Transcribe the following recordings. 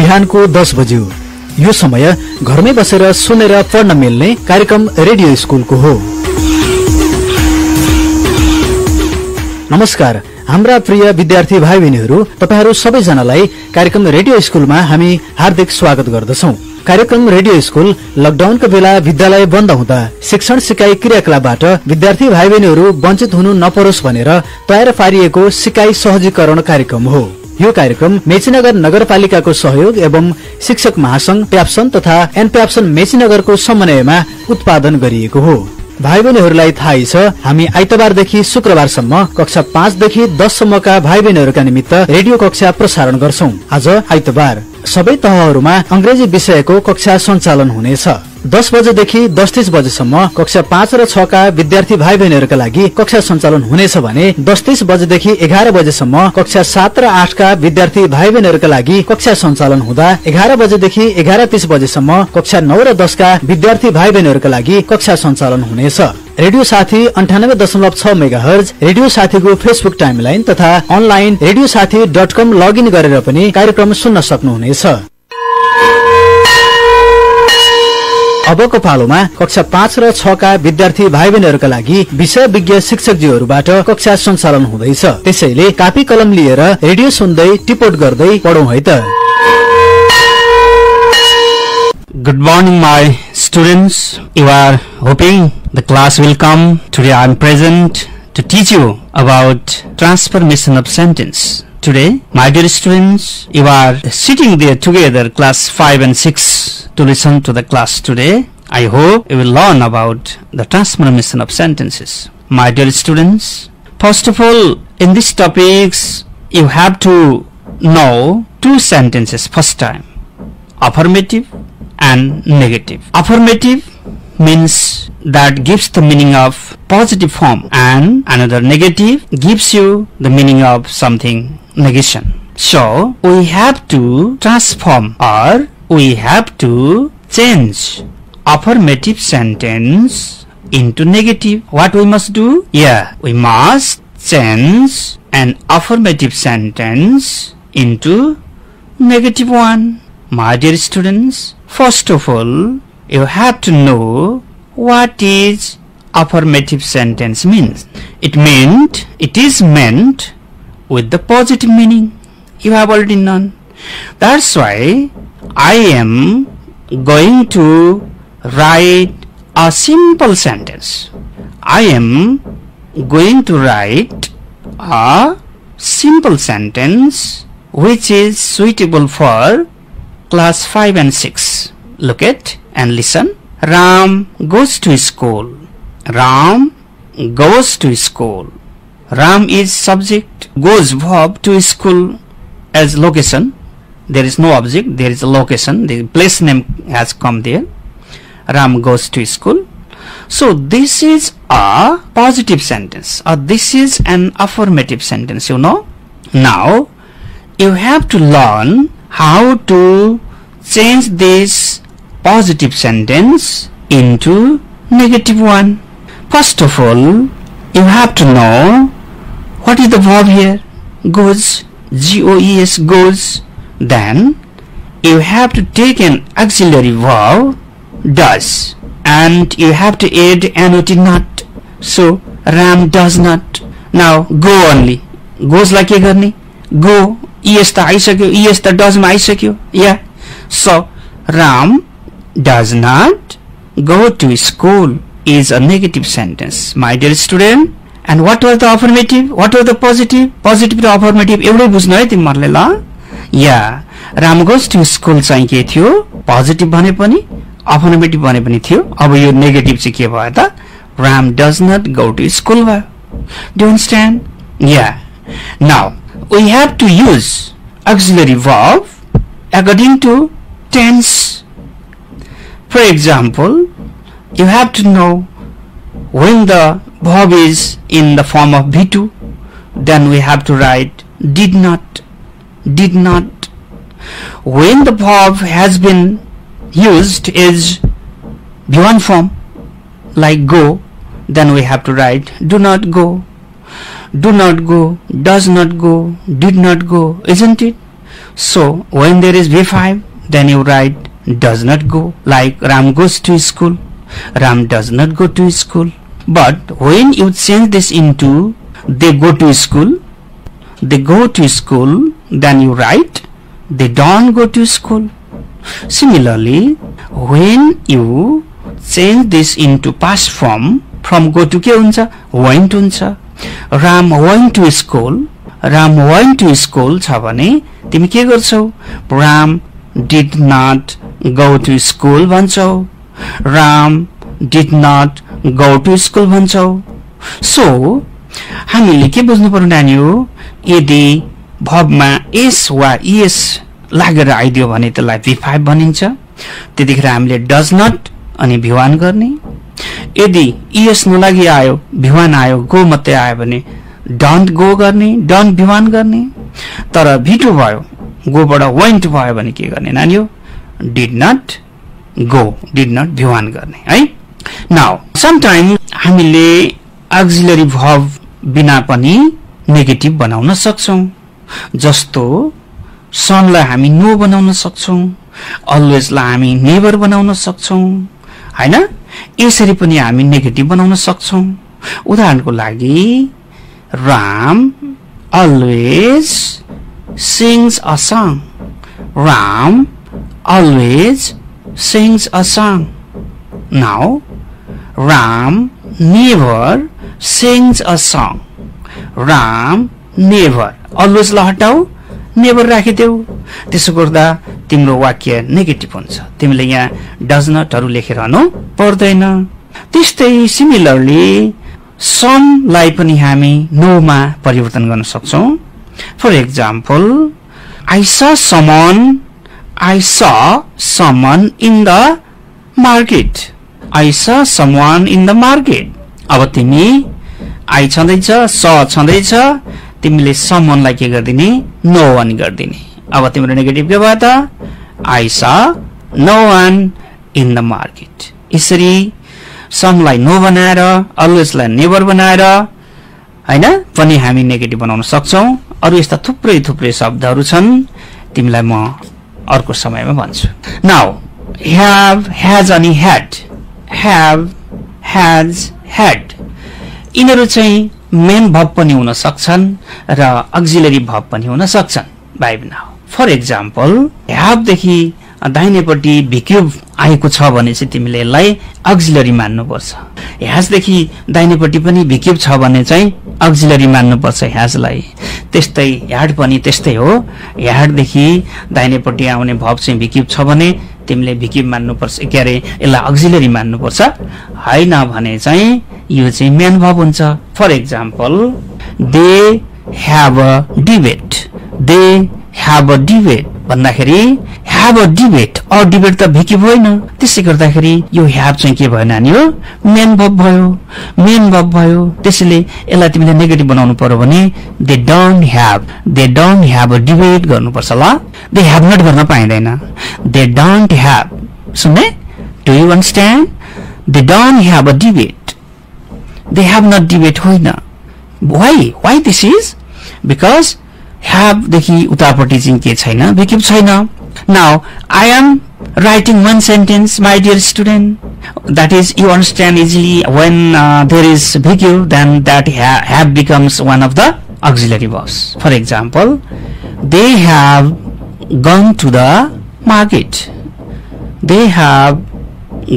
बिहानको 10 बज्यो। यो समय घरमै बसेर सुनेर पढ्न मिल्ने कार्यक्रम रेडियो स्कुलको हो। नमस्कार हाम्रा प्रिय विद्यार्थी भाइ बहिनीहरू, तपाईहरू सबैजनालाई कार्यक्रम रेडियो स्कुलमा हामी हार्दिक स्वागत गर्दछौं। कार्यक्रम रेडियो स्कुल लकडाउनको बेला विद्यालय बन्द हुँदा शिक्षण सिकाइ क्रियाकलापबाट विद्यार्थी भाइ बहिनीहरू वञ्चित हुनु नपरोस् भनेर तयार पारिएको सिकाइ सहजीकरण कार्यक्रम हो। यो कार्यक्रम मेचीनगर नगरपालिकाको सहयोग एवं शिक्षक महासंघ प्याप्सन तथा एनप्याप्सन मेचीनगरको समन्वयमा उत्पादन गरिएको हो। भाइ बहिनीहरूलाई थाहै छ, हामी आइतबारदेखि शुक्रबारसम्म कक्षा 5 देखि 10 सम्मका भाइ बहिनीहरूका निमित्त रेडियो कक्षा प्रसारण गर्छौं। आज आइतबार सबै तहहरूमा अंग्रेजी विषयको कक्षा सञ्चालन हुनेछ। 10 बजेदेखि 10:30 बजेसम्म कक्षा 5 र 6 का विद्यार्थी भाइ बहिनीहरूका लागि कक्षा सञ्चालन हुनेछ भने 10:30 बजेदेखि 11 बजेसम्म कक्षा 7 र 8 का विद्यार्थी भाइ बहिनीहरूका लागि कक्षा सञ्चालन हुँदा 11 बजेदेखि 11:30 बजेसम्म कक्षा 9 र 10 का विद्यार्थी भाइ बहिनीहरूका लागि कक्षा सञ्चालन हुनेछ। रेडियो साथी 98.6 मेगाहर्ज, रेडियो साथीको फेसबुक टाइमलाइन तथा अनलाइन रेडियोसाथी.com लगइन गरेर पनि कार्यक्रम सुन्न सक्नुहुनेछ। अबको पालोमा कक्षा 5 र 6 का विद्यार्थी भाइ बहिनीहरूका लागि विषय विज्ञ शिक्षकज्यूहरूबाट कक्षा सञ्चालन हुँदैछ। त्यसैले कापी कलम लिएर रेडियो सुन्दै टिपोट गर्दै पढौं है त। Good morning, my students. You are hoping the class will come. Today I am present to teach you about transformation of sentence. Today, my dear students, you are sitting there together, class 5 and 6, to listen to the class today. I hope you will learn about the transformation of sentences. My dear students, first of all, in these topics, you have to know two sentences first time. Affirmative and negative. Affirmative means that gives the meaning of positive form, and another negative gives you the meaning of something negation. So we have to transform, or we have to change affirmative sentence into negative. What we must do? Yeah, we must change an affirmative sentence into negative one. My dear students, first of all, you have to know what is affirmative sentence means. It is meant with the positive meaning. You have already known. That's why I am going to write a simple sentence. I am going to write a simple sentence which is suitable for class 5 and 6. Look at and listen. Ram goes to school. Ram goes to school. Ram is subject, goes verb, to school as location. There is no object, there is a location. The place name has come there. Ram goes to school. So this is a positive sentence, or this is an affirmative sentence, you know. Now you have to learn how to change this positive sentence into negative one. First of all, you have to know what is the verb here. Goes, G-O-E-S, goes. Then you have to take an auxiliary verb, does, and you have to add not not. So Ram does not. Now go only. Goes like a garni. Go. Yes ta aisakyo. Yes ta does ma aisakyo. Yeah. So Ram does not go to school is a negative sentence, my dear student. And what was the affirmative? What was the positive? Positive to affirmative एउटै बुझ्नु है तिमीहरुले ल। या Ram goes to school चाहिँ के थियो? Positive भने पनि अफर्मेटिभ भने पनि थियो। अब यो नेगेटिभ चाहिँ के भयो त? Ram does not go to school भयो। Do you understand? Yeah now we have to use auxiliary verb according to tense. For example, you have to know when the verb is in the form of V2, then we have to write did not, did not. When the verb has been used is V1 form, like go, then we have to write do not go, do not go, does not go, did not go, isn't it? So when there is V5, then you write does not go, like Ram goes to school. Ram does not go to school. But when you change this into they go to school, they go to school, then you write they don't go to school. Similarly, when you change this into past form, from go to के हुन्छ, went हुन्छ. Ram went to school, Ram went to school छ भने तिमी के गर्छौ? Ram did not go to school भन्छौ. Ram did not go to school भन्छौ. So हामीले के बुझ्नु पर्यो नानी हो, यदि भर्बमा s वा es लागेर आइदियो भने त्यसलाई V5 भनिन्छ. त्यतिखेर हामीले does not अनि V1 गर्ने. यदि es नलागी आयो, V1 आयो, go मात्रै आयो भने don't go गर्ने, don't V1 गर्ने. तर V2 भयो, go बाट went भयो भने के गर्ने नानी हो? did not go, did not V1 गर्ने है. Now sometimes हामीले auxiliary verb बिना पनि नेगेटिभ बनाउन सक्छौं. जस्तो सन लाई हामी नो बनाउन सक्छौं, अलवेज लाई हामी नेभर बनाउन सक्छौं हैन. यसरी पनि हामी नेगेटिभ बनाउन सक्छौं. उदाहरणको लागि Ram always sings a song. Ram always sings a song. Now Ram never sings a song. Ram never, always La हटाऊ, never राखिदेऊ. त्यसो गर्दा तिम्रो वाक्य नेगेटिभ हुन्छ. तिमीले यहाँ does not हरू लेखिरहनु पर्दैन. त्यस्तै सिमिलरली some लाई पनि हामी no मा परिवर्तन गर्न सक्छौं. For example, I saw someone in the market. I saw someone in the market. अब तिमी I छँदैछ, saw छँदैछ, तिमीले someone लाई के गर्दिने? No one गर्दिने. अब तिम्रो नेगेटिभ के भयो त? I saw no one in the market. यसरी some लाई no बनाएर, always लाई never बनाएर हैन पनि हामी नेगेटिभ बनाउन सक्छौं. अरु यस्ता थुप्रै शब्दहरू छन्, तिमीलाई म अर्को समयमा भन्छु. Now have, has अनि had. Have, has, had. यिनीहरू चाहिँ मेन भर्ब पनि हुन सक्छन् र अक्सिलरी भर्ब पनि हुन सक्छन्. भाइ बहिनी, फर एक्जाम्पल have देखि दाहिनेपट्टि भिक्युब आएको छ भने चाहिँ तिमीले यसलाई अक्सिलरी मान्नुपर्छ. has देखि दाहिनेपट्टि पनि भिक्युब छ भने चाहिँ अक्सिलरी मान्नुपर्छ has लाई. त्यस्तै had पनि त्यस्तै हो. had देखि दाहिनेपट्टि आउने भर्ब चाहिँ भिक्युब छ भने तिमीले भिक्युब मान्नुपर्छ, के अरे यसलाई अक्सिलरी मान्नुपर्छ. हैन भने चाहिँ यो चाहिँ मेन भर्ब हुन्छ. For example they have a debate. They have a debate भन्दाखेरि have a debate, or debate त भिक्युब होइन. त्यसै गर्दाखेरि यो have चाहिँ के भयो नानी हो? मेन भर्ब भयो. मेन भर्ब भयो. त्यसैले यसलाई तिमीले नेगेटिभ बनाउनु पर्यो भने they don't have a debate गर्नुपर्छ ल. they have not गर्न पाइदैन. they don't have. सुन्ने? do you understand? they don't have a debate. they have not debate होइन. why this is? because have देखि उतापट्टि चाहिँ के छैन? भिक्युब छैन. Now I am writing one sentence, my dear student. That is, you understand easily when there is भिक्युब, then that have becomes one of the auxiliary verbs. For example, they have gone to the market. They have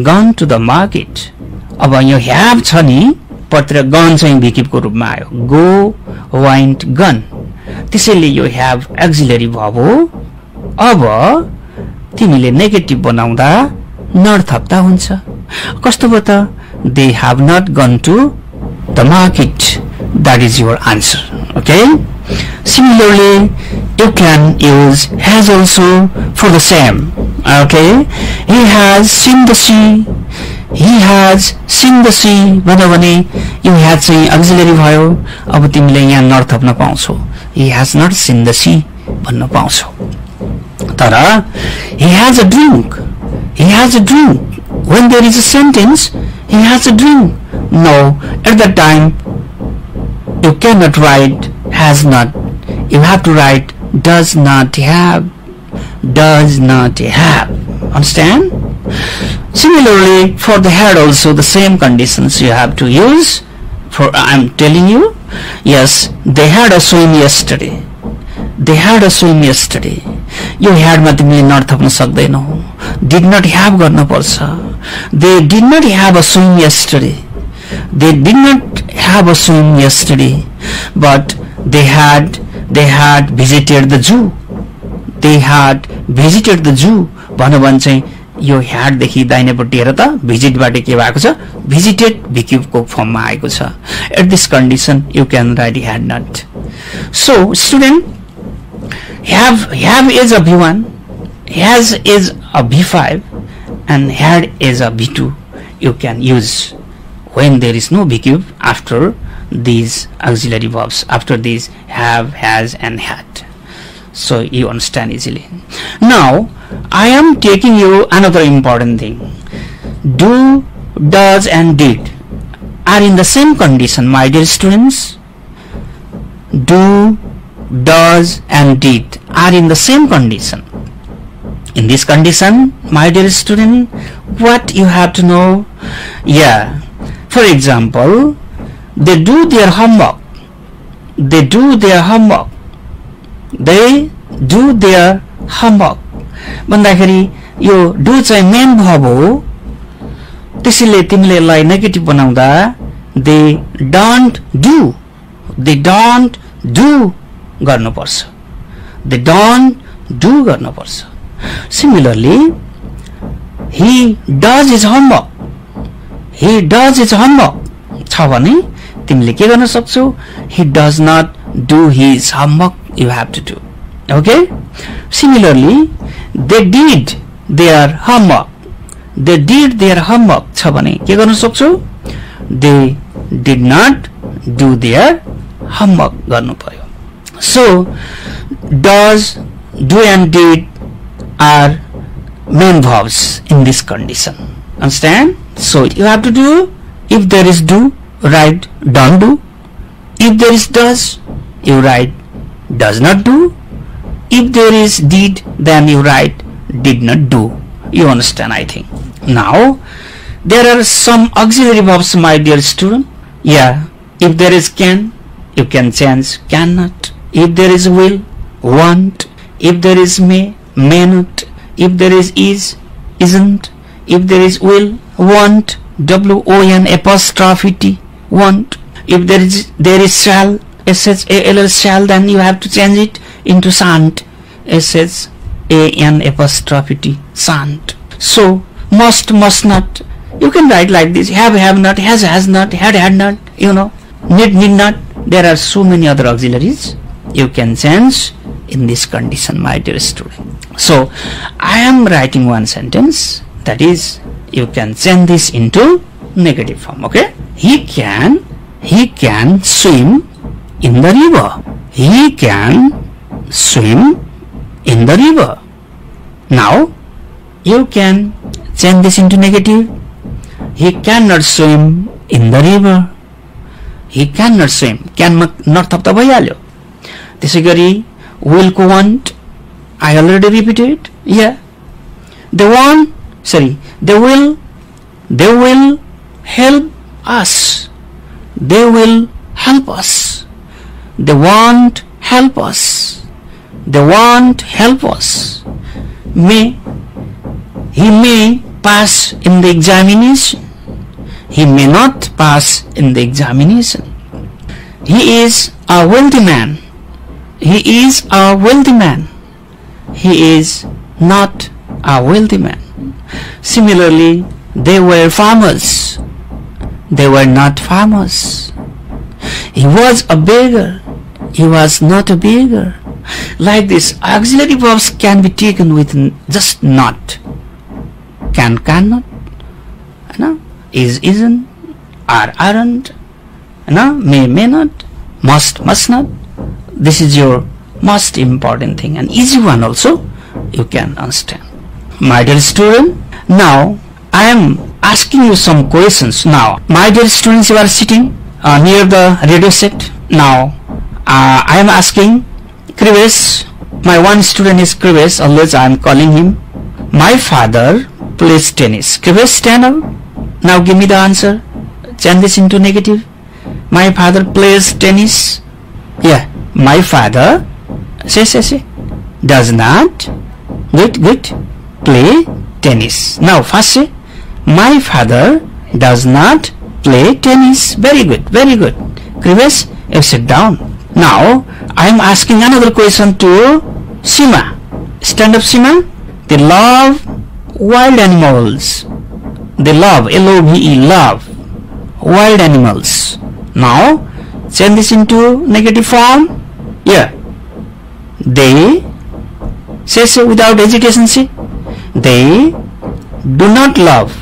gone to the market. अब यो have छ नि, पत्र gone चाहिँ भिक्युबको रूपमा आयो. go, went, gone. त्यसैले यो have auxiliary verb हो. अब तिमीले नेगेटिभ बनाउँदा नट थप्दा हुन्छ. कस्तो भयो त? they have not gone to the market. That is your answer. Okay? Similarly, you can use has also for the same. Okay? He has seen the sea. He has seen the sea भने यो has चाहिँ auxiliary भयो. अब तिमीले यहाँ नट थप्न पाउँछौ. He has not seen the sea भन्न पाउँछौ. तर he has a drink. He has a drink. When there is a sentence, he has a drink. No, at that time you cannot write has not. You have to write does not have, does not have. Understand? Similarly, for the had also the same conditions you have to use. For I am telling you, yes, they had a swim yesterday. They had a swim yesterday. You had मा तिमीले नट थप्न सक्दैनौ. Did not have गर्न पर्छ. They did not have a swim yesterday. They did not have a swim yesterday, but they had visited the zoo. They had visited the zoo. भन्नु भन्छ यो had देखि दाहिनेपट्टि हेर त visit बाटे के भएको छ, visited VQ को फर्म मा आएको छ. At this condition you can write had not. So student, have is a V1, has is a V5, and had is a V2. You can use when there is no VQ after these auxiliary verbs, after these have, has, and had. So you understand easily. Now I am taking you another important thing. Do, does, and did are in the same condition, my dear students. Do, does, and did are in the same condition. In this condition, my dear student, what you have to know? Yeah, for example, they do their homework. They do their homework. They do their homework. भन्दाखेरि यो do चाहिँ main verb हो. त्यसैले तिमीले यसलाई negative बनाउँदा they don't do. They don't do गर्नुपर्छ. They don't do गर्नुपर्छ. Similarly, he does his homework. He does his homework छ भने तिमीले के गर्न सक्छौ? He does not do his homework. You have to do. Okay? Similarly, they did their homework. They did their homework छ भने के गर्न सक्छौ? They did not do their homework गर्नु पर्यो. So, does, do, and did are main verbs in this condition. Understand? So you have to do, if there is do, write don't do. If there is does, you write does not do. If there is did, then you write did not do. You understand, I think. Now there are some auxiliary verbs, my dear student. Yeah, if there is can, you can change cannot. If there is will, won't. If there is may not. If there is isn't. If there is will, won't. WON apostrophe T, won't. If there is shall, SHALL shall, then you have to change it into shan't, SHAN apostrophe T, shan't. So must not. You can write like this: have not, has not, had not. You know, need not. There are so many other auxiliaries you can change in this condition, my dear student. So I am writing one sentence, that is, you can change this into negative form. Okay? He can swim in the river. He can swim in the river. Now you can change this into negative. He cannot swim in the river. He cannot swim. Can not थप्दा भइहाल्यो. त्यसैगरी will को want, I already repeated. Yeah, they will help us. They will help us. They won't help us. They won't help us. He may pass in the examination. He may not pass in the examination. He is a wealthy man. He is a wealthy man. He is not a wealthy man. Similarly, they were farmers. They were not farmers. He was a beggar. He was not a beggar. Like this, auxiliary verbs can be taken with just not. Can, cannot. Is, isn't. Are, aren't. May, may not. Must, must not. This is your most important thing, and easy one also you can understand. My dear student, now I am asking you some questions. Now, my dear students, you are sitting near the radio set. Now I am asking Krivesh, My one student is Krivesh. Always I am calling him. My father plays tennis. Krivesh, stand up. Now give me the answer. Change this into negative. My father plays tennis. Yeah. My father, say, does not, good, play tennis. Now first say, my father does not play tennis. Very good. Krivesh, you sit down. Now I am asking another question to Sima. Stand up, Sima. They love wild animals. They love, L-O-V-E, love wild animals. Now change this into negative form. Yeah. They, say without hesitation, say, they do not love.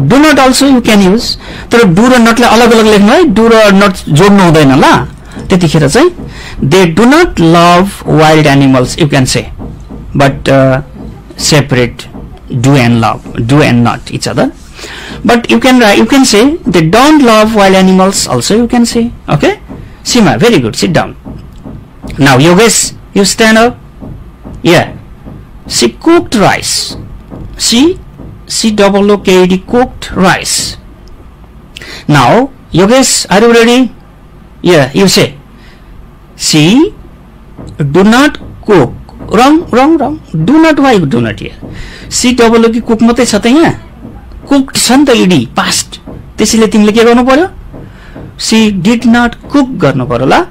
Do not also you can use. तर do raw not लाई अलग अलग लेख्नु है. Do raw not जोड्नु हुँदैन ल. त्यतिखेर चाहिँ they do not love wild animals you can say, but separate do and love, do and not each other. But you can say they don't love wild animals also you can say. Okay, Sima, very good, sit down. Now Yogesh, you stand up. Yeah, she cooked rice. C-O-O-K-E-D, cooked rice. Now Yogesh, are you ready? Yeah, you say she do not cook. Wrong. Do not, why you do not here? C-O-O-K cook मात्रै छ त यहाँ. Cooked छ नि त ED past. त्यसैले तिमीले के गर्नु पर्यो? She did not cook गर्नु पर्यो ल.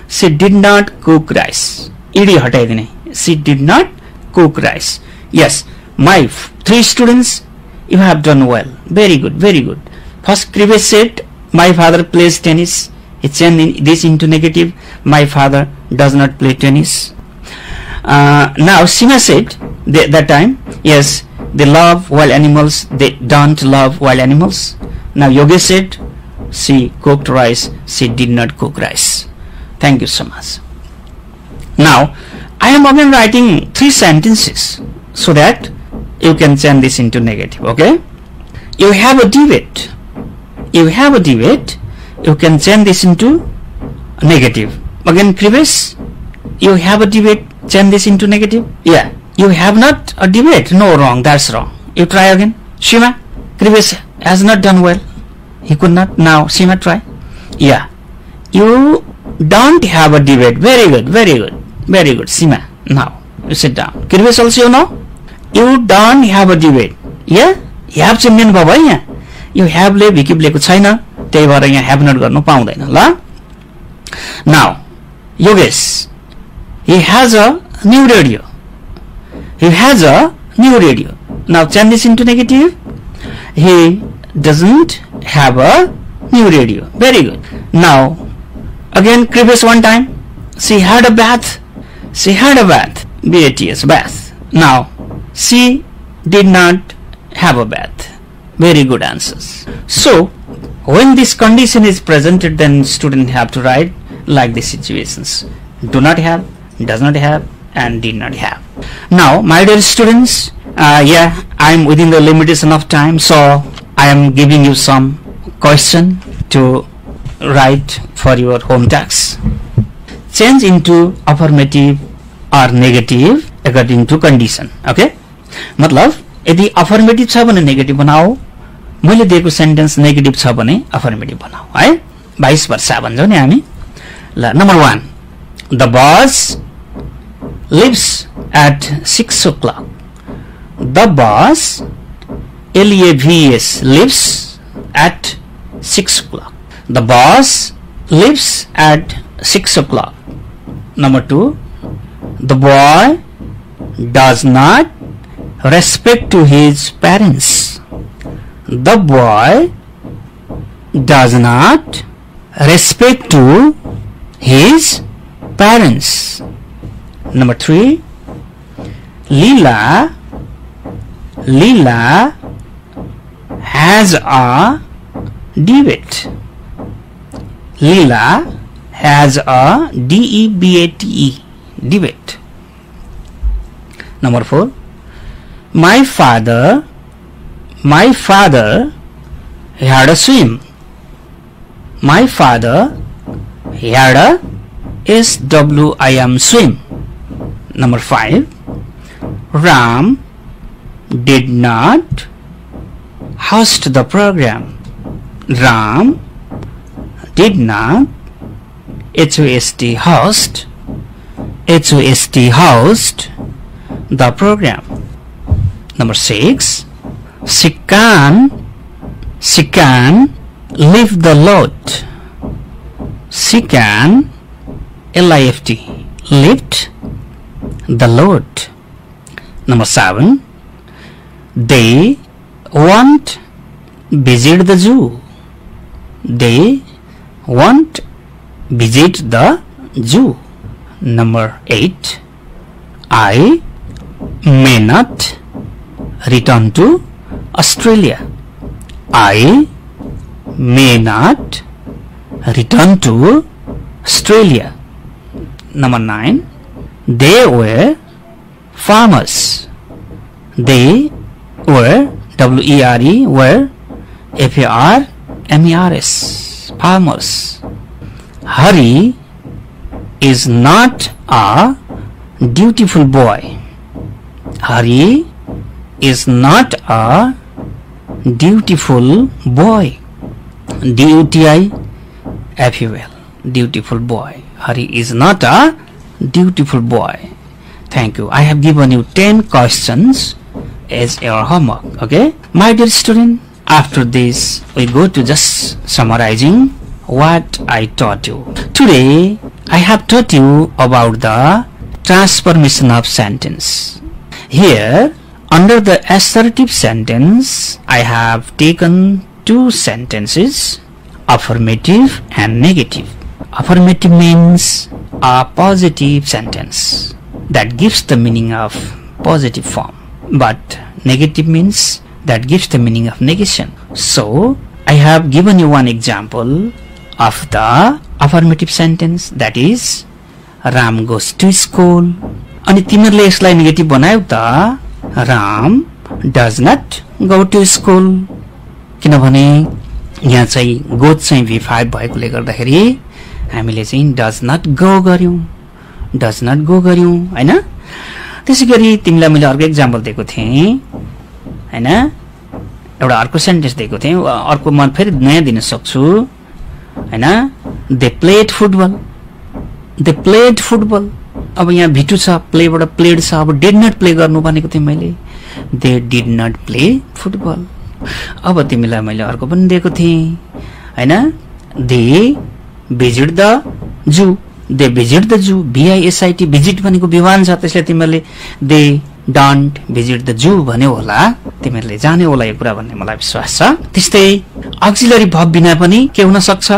She did not cook rice. ED हटाइदिने. She did not cook rice. Yes, my 3 students, you have done well. Very good. First Krivesh said, my father plays tennis. He changed this into negative. My father does not play tennis. Now Sima said that time, yes, they love wild animals. They don't love wild animals. Now Yogesh said, she cooked rice. She did not cook rice. Thank you so much. Now I am again writing 3 sentences so that you can change this into negative. Okay, you have a debate. You can change this into negative. Again Krivesh, you have a debate, change this into negative. Yeah, you have not a debate. No, wrong, that's wrong. You try again. Shima, Krivesh has not done well. He could not. Now Shima, try. Yeah, you don't have a debate. Very good. Shima, now you sit down. Krivesh also, you know, you don't have a debate. Yeah, you have to mean baba यहाँ. You have ले विकिप लेको छैन, त्यही भएर यहाँ have not गर्नु पाउँदैन ल. Now Yogesh, he has a new radio. Now change this into negative. He doesn't have a new radio. Very good. Now again Krivesh one time, she had a bath. B-A-T-S, bath. Now she did not have a bath. Very good answers. So when this condition is presented, then student have to write like these situations: do not have, does not have, and did not have. Now my dear students, I am within the limitation of time, so I am giving you some question to write for your home task. Change into affirmative or negative according to condition. Okay, मतलब यदि affirmative छ भने negative बनाओ, मैले दिएको sentence negative छ भने affirmative बनाऊ है, भाइस वर्सा भन्छौ नि हामी ल. Number 1, the boss lives at 6 o'clock. The boss, L-E-A-V-E-S, lives at 6 o'clock. The boss lives at 6 o'clock. Number 2, the boy does not respect to his parents. The boy does not respect to his parents. Number 3, Leela has a debate. Leela has a D-E-B-A-T-E, debate. Number 4, my father had a swim. My father had a SWIM swim. Number 5. Ram did not host the program. Ram did not host the program. Number 6. She can lift the load. She can lift the load. Number 7. They won't visit the zoo. They won't visit the zoo. Number 8. I may not return to Australia. I may not return to Australia. Number 9. They were farmers. They were W-E-R-E were F-A-R-M-E-R-S farmers. Hari is not a dutiful boy. Hari is not a dutiful boy. D-U-T-I-F-U-L dutiful boy. Hari is not a dutiful boy. Thank you. I have given you 10 questions as your homework. Okay, my dear student, after this we go to just summarizing what I taught you. Today I have taught you about the transformation of sentence. Here under the assertive sentence I have taken 2 sentences, affirmative and negative. Affirmative means a positive sentence that gives the meaning of positive form, but negative means that gives the meaning of negation. So I have given you one example of the affirmative sentence, that is Ram goes to school. अनि तिमीहरुले यसलाई negative बनायौ त Ram does not go to school, किनभने यहाँ चाहिँ go चाहिँ V5 भएकोले गर्दाखेरि हामीले चाहिँ does not go गर्यौं हैन। त्यसैगरी तिमीलाई मैले अर्को एक्जाम्पल दिएको थिएँ हैन, एउटा अर्को सेन्टेन्स दिएको थिएँ, अर्को म फेरि नयाँ दिन सक्छु हैन। They played football. अब यहाँ V2 छ, प्लेबाट प्लेड छ, अब डिड नट प्ले गर्नु भनेको थिएँ मैले, they did not play football. अब तिमीलाई मैले अर्को पनि दिएको थिएँ हैन, दे visit the zoo. They visit the zoo, VISIT visit भनेको विमान छ, त्यसले तिमीले they don't visit the zoo भन्यो होला, तिमीले जाने होला यो कुरा भन्ने मलाई विश्वास छ। त्यस्तै अक्सिलरी भर्ब बिना पनि के हुन सक्छ,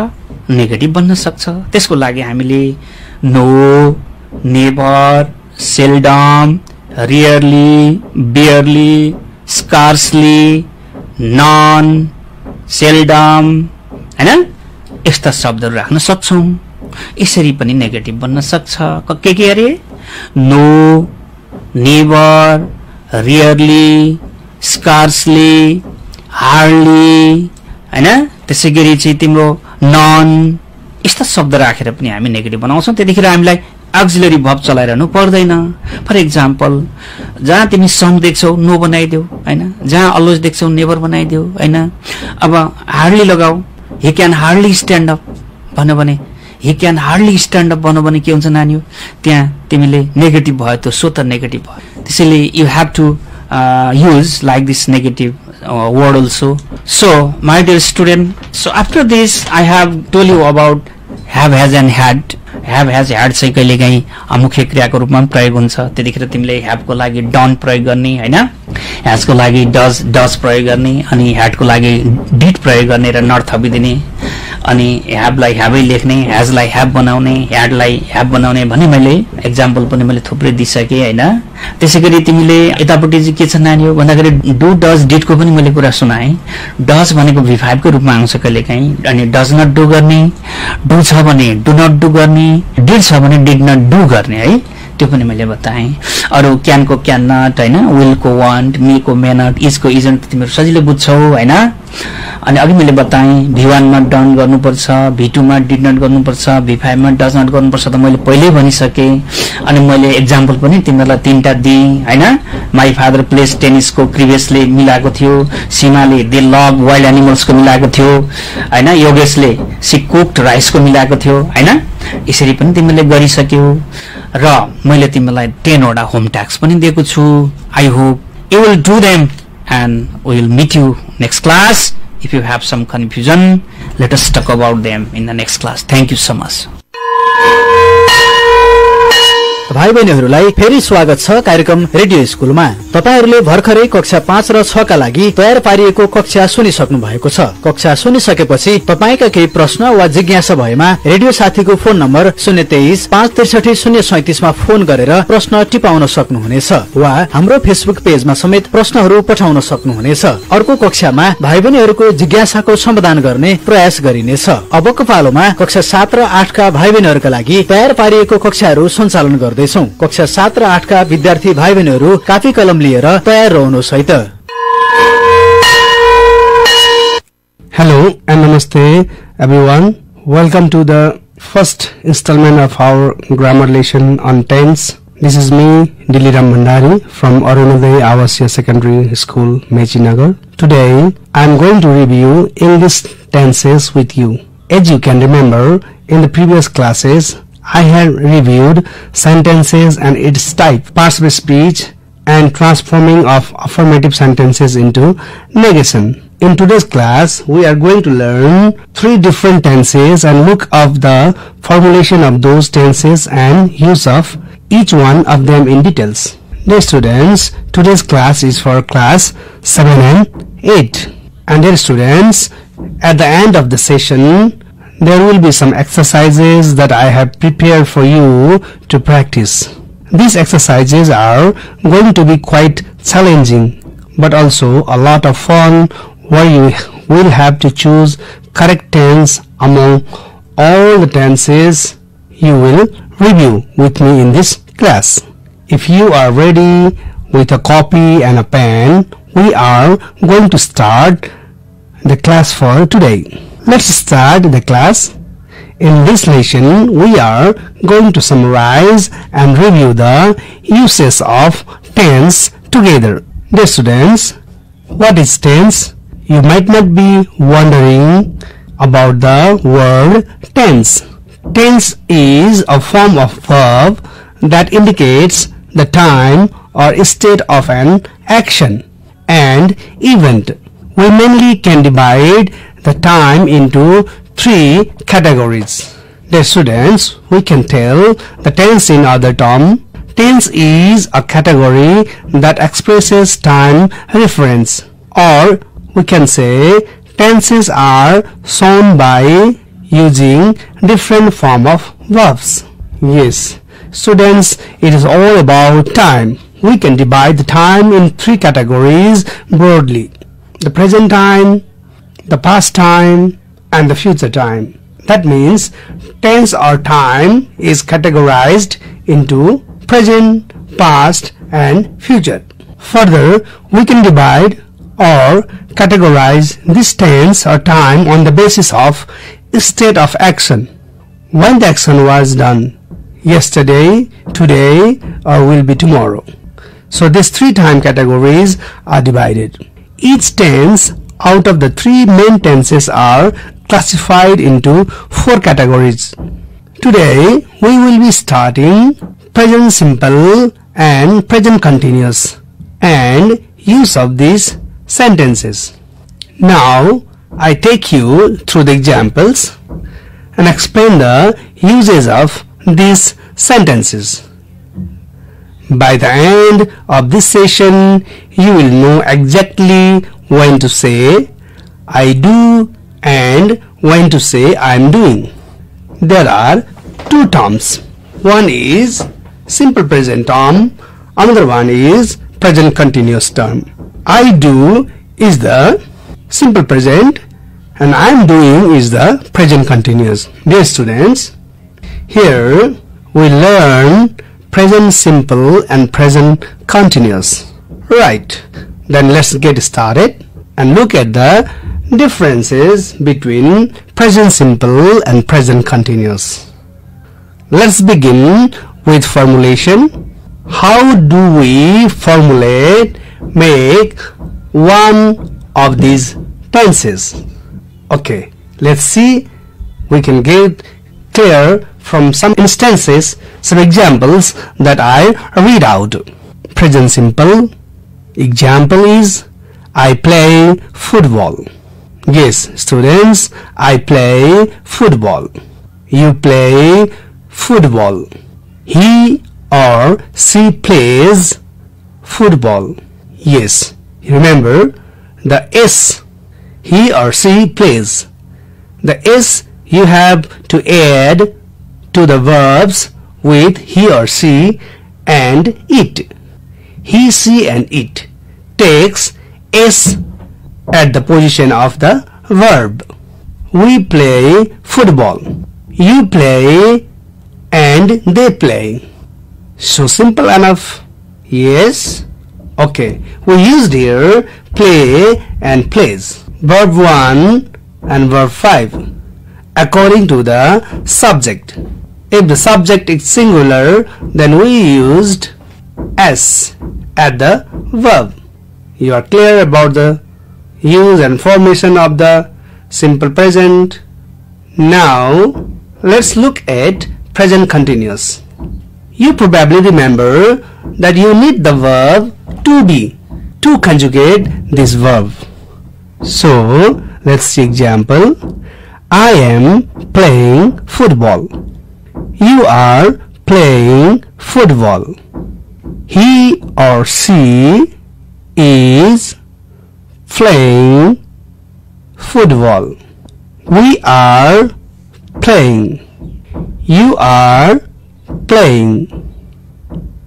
नेगेटिभ बन्न सक्छ। त्यसको लागि हामीले no, never, seldom, rarely, barely, scarcely, none, seldom हैन, यस्ता शब्दहरू राख्न सक्छौं। यसरी पनि नेगेटिभ बन्न सक्छ। के अरे, no, never, rarely, scarcely, hardly हैन। त्यसैगरी चाहिँ तिम्रो नन, यस्ता शब्द राखेर पनि हामी नेगेटिभ बनाउँछौं। त्यतिखेर हामीलाई अक्सिलरी भर्ब चलाइरहनु पर्दैन। फर एक्जाम्पल, जहाँ तिमी सम देख्छौ नो बनाइदेऊ हैन, जहाँ अलवेज देख्छौ नेभर बनाइदेऊ हैन। अब हार्डली लगाऊ, ही क्यान हार्डली स्ट्यान्ड अप भन्यो भने, ही क्यान हार्डली स्ट्यान्ड अप भन्यो भने के हुन्छ नानी हो, त्यहाँ तिमीले नेगेटिभ भयो, त्यो सो त नेगेटिभ भयो। त्यसैले you have to use like this negative word also. So my dear student, so after this I have told you about have, has and had. have, has, had चाहिँ कहिलेकाहीँ मुख्य क्रियाको रूपमा प्रयोग हुन्छ। त्यतिखेर तिमीले have को लागि don't प्रयोग गर्ने हैन, has को लागि does प्रयोग गर्ने, अनि had को लागि did प्रयोग गर्ने र not थपिदिने, अनि have लाई have लेख्ने, has लाई have बनाउने, had लाई have बनाउने भन्ने मैले एक्जाम्पल पनि मैले थुप्रै दिइसके हैन। त्यसैगरी तिमीले यतापट्टि चाहिँ के छ नानी हो भन्दाखेरि do, does, did को पनि मैले कुरा सुनाएँ। does भनेको V5 को रूपमा आउँछ कहिलेकाहीँ, अनि does not do गर्ने, do छ भने do not do गर्ने, did छ भने did not do गर्ने है, त्यो पनि मैले बताएँ। अरु क्यान को क्यान नट हैन, विल को वान्ट, मे को मे नट, इज को इजन्ट तिमीहरु सजिलै बुझ्छौ हैन। अनि अघि मैले बताएँ V1 मा डन गर्नुपर्छ, V2 मा डिड नट गर्नुपर्छ, V5 मा डज नट गर्नुपर्छ त मैले पहिल्यै भनिसके। अनि मैले एक्जाम्पल पनि तिमीहरूलाई 3टा दिएँ हैन। माई फादर प्लेस टेनिसको प्रिभियसली मिलाएको थियो, सीमाले दे लभ वाइल्ड एनिमल्सको मिलाएको थियो हैन, योगेशले सी कुक्ड राइसको मिलाएको थियो हैन। यसरी पनि तिमीले गरिसक्यौ र मैले तिमीलाई 10 वटा होम टास्क पनि दिएको छु। I hope you will do them and we will meet you next class. If you have some confusion, let us talk about them in the next class. Thank you so much. भाइ बहिनीहरूलाई फेरि स्वागत छ कार्यक्रम radio स्कुलमा। तपाईहरूले भर्खरै कक्षा 5 र 6 का लागि तयार पारिएको कक्षा सुनिसक्नु भएको छ। कक्षा सुनिसकेपछि तपाईका केही प्रश्न वा जिज्ञासा भएमा रेडियो साथीको फोन नम्बर 023 563 037 मा फोन गरेर प्रश्न टिपाउन सक्नुहुनेछ वा हाम्रो फेसबुक पेजमा समेत प्रश्नहरू पठाउन सक्नुहुनेछ। अर्को कक्षामा भाइ बहिनीहरूको जिज्ञासाको समाधान गर्ने प्रयास गरिनेछ। अबको पालोमा कक्षा 7 र 8 का भाइ बहिनीहरूका लागि तयार पारिएको कक्षाहरू सञ्चालन गर्दै कक्षा 7 र 8 का विद्यार्थी भाइ बहिनीहरू कापी कलम लिएर तयार रहनुहोस् है त। Hello and namaste everyone. Welcome to the first installment of our grammar lesson on tense. This is me, Diliram Bhandari from Arunodaya Awasya Secondary School, Mechinagar. Today I am going to review English tenses with you. As you can remember, in the previous classes I had reviewed sentences and its type, passive speech and transforming of affirmative sentences into negation. In today's class, we are going to learn 3 different tenses and look up the formulation of those tenses and use of each one of them in details. Dear students, today's class is for class 7 and 8. And dear students, at the end of the session, there will be some exercises that I have prepared for you to practice. These exercises are going to be quite challenging but also a lot of fun, where you will have to choose correct tense among all the tenses you will review with me in this class. If you are ready with a copy and a pen, we are going to start the class for today. Let's start the class. In this lesson, we are going to summarize and review the uses of tense together. Dear students, what is tense? You might not be wondering about the word tense. Tense is a form of verb that indicates the time or state of an action and event. We mainly can divide the time into 3 categories. Dear students, we can tell the tense in other terms. Tense is a category that expresses time reference, or we can say tenses are shown by using different form of verbs. Yes, students, it is all about time. We can divide the time in 3 categories broadly: the present time, the past time, and the future time. That means tense or time is categorized into present, past, and future. Further, we can divide or categorize this tense or time on the basis of state of action. When the action was done, yesterday, today, or will be tomorrow. So these 3 time categories are divided. Each tense out of the 3 main tenses are classified into 4 categories. Today we will be starting present simple and present continuous and use of these sentences. Now I take you through the examples and explain the uses of these sentences. By the end of this session, you will know exactly when to say I do and when to say I am doing. There are 2 terms. One is simple present term, another one is present continuous term. I do is the simple present and I am doing is the present continuous. Dear students, here we learn present simple and present continuous. Right, then let's get started and look at the Differences between present simple and present continuous. Let's begin with formulation. How do we make one of these tenses? Okay, let's see. We can get clear from some instances, some examples that I read out. Present simple. Example is, I play football. Yes, students, I play football. You play football. He or she plays football. Yes, remember the S, he or she plays. The S you have to add to the verbs with he or she and it. He, she and it takes S at the position of the verb. We play football. You play and they play. So simple enough. Yes? Okay. We used here play and plays. Verb 1 and verb 5 according to the subject. If the subject is singular, then we used S at the verb. You are clear about the use and formation of the simple present. Now let's look at present continuous. You probably remember that you need the verb to be to conjugate this verb. So let's see example. I am playing football. You are playing football. He or she is playing football. We are playing. You are playing.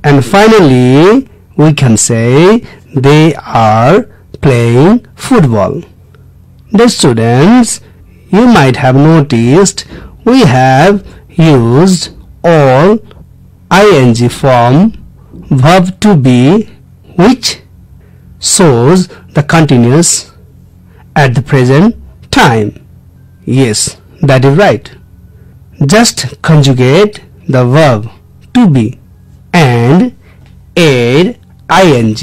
And finally, we can say they are playing football. The students, you might have noticed we have used all ing form verb to be, which shows the continuous at the present time. Yes, that is right. Just conjugate the verb to be and add ing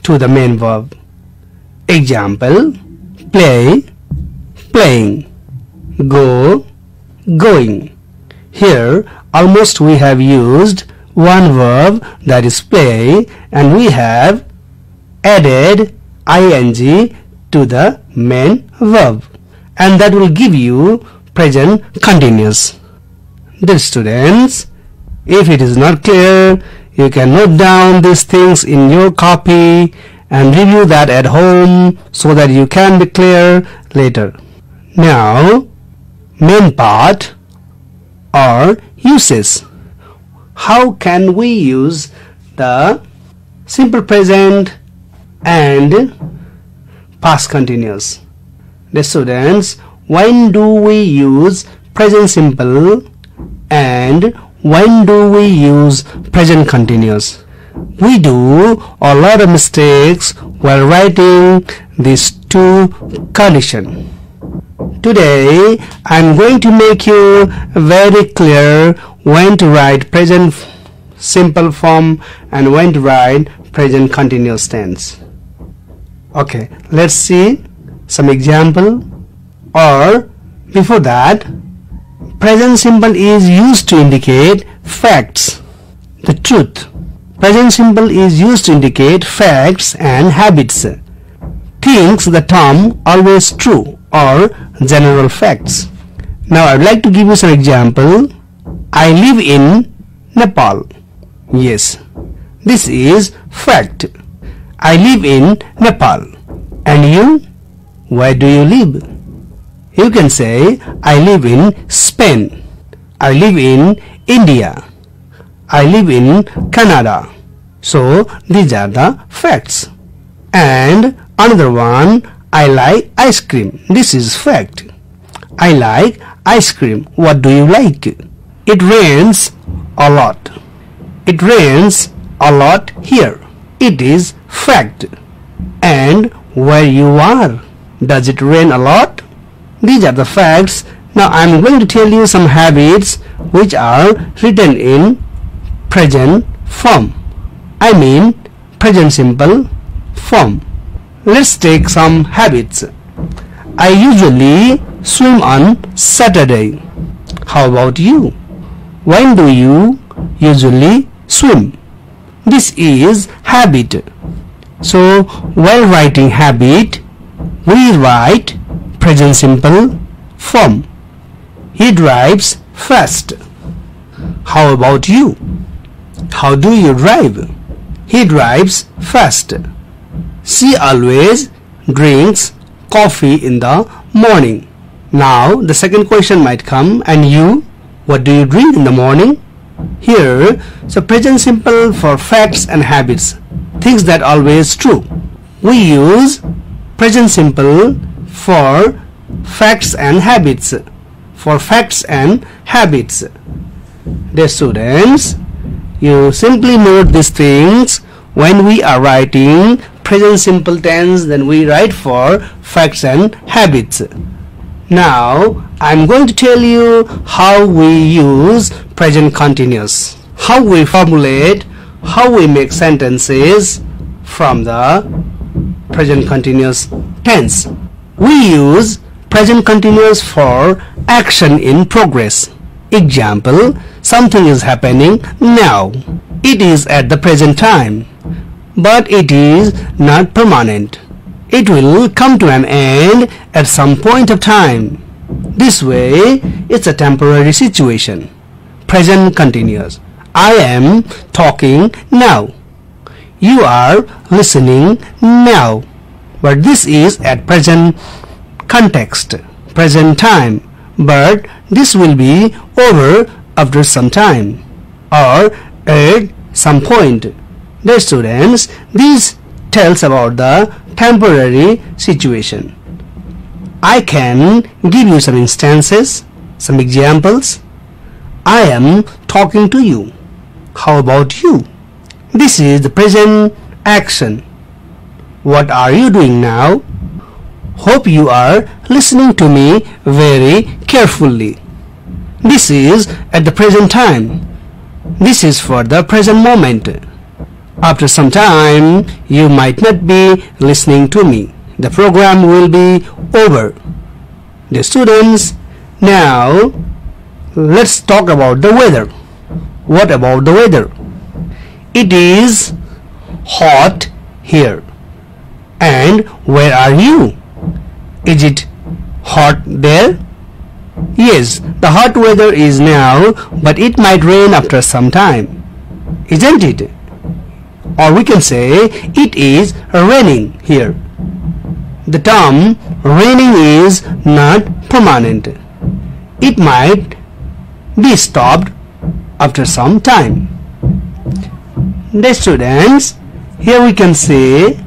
to the main verb. Example, play, playing, go, going. Here almost we have used one verb, that is play, and we have added ing to the main verb, and that will give you present continuous. Dear students, if it is not clear, you can note down these things in your copy and review that at home so that you can be clear later. Now, main part or uses. How can we use the simple present and past continuous? The students, when do we use present simple and when do we use present continuous? We do a lot of mistakes while writing these two conditions. Today I am going to make you very clear when to write present simple form and when to write present continuous tense. Okay, let's see some example. Or before that, present simple is used to indicate facts, the truth. Present simple is used to indicate facts and habits, things the term always true or general facts. Now I would like to give you some example. I live in Nepal. Yes, this is fact. I live in Nepal. And you? Where do you live? You can say I live in Spain. I live in India. I live in Canada. So these are the facts. And another one, I like ice cream. This is fact. I like ice cream. What do you like? It rains a lot. It rains a lot here. It is fact. And where you are? Does it rain a lot? These are the facts. Now I am going to tell you some habits which are written in present form. I mean present simple form. Let's take some habits. I usually swim on Saturday. How about you? When do you usually swim? This is habit. So while writing habit, we write present simple form. He drives fast. How about you? How do you drive? He drives fast. She always drinks coffee in the morning. Now the second question might come, and you, what do you drink in the morning? Here, so present simple for facts and habits, things that always true. We use present simple for facts and habits. For facts and habits. Dear students, you simply note these things. When we are writing present simple tense, then we write for facts and habits. Now I am going to tell you how we use present continuous, how we formulate, how we make sentences from the present continuous tense. We use present continuous for action in progress. Example, something is happening now. It is at the present time, but it is not permanent. It will come to an end at some point of time. This way, it's a temporary situation. Present continuous. I am talking now. You are listening now. But this is at present context, present time. But this will be over after some time or at some point. Dear students, this tells about the temporary situation. I can give you some instances, some examples. I am talking to you. How about you? This is the present action. What are you doing now? Hope you are listening to me very carefully. This is at the present time. This is for the present moment. After some time, you might not be listening to me. The program will be over. The students, now let's talk about the weather. What about the weather? It is hot here. And where are you? Is it hot there? Yes, the hot weather is now, but it might rain after some time. Isn't it? Or we can say it is raining here. The term raining is not permanent. It might be stopped after some time. The students, here we can say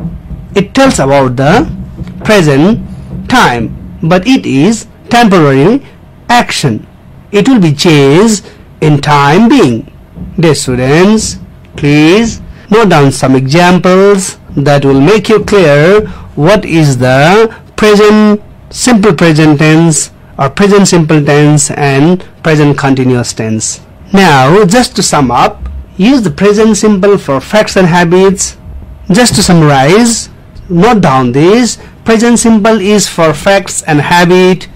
it tells about the present time, but it is temporary action. It will be changed in time being. Dear students, please note down some examples that will make you clear what is the present simple present tense or present simple tense and present continuous tense. Now, just to sum up, use the present simple for facts and habits. Just to summarize, note down this. Present simple is for facts and habit.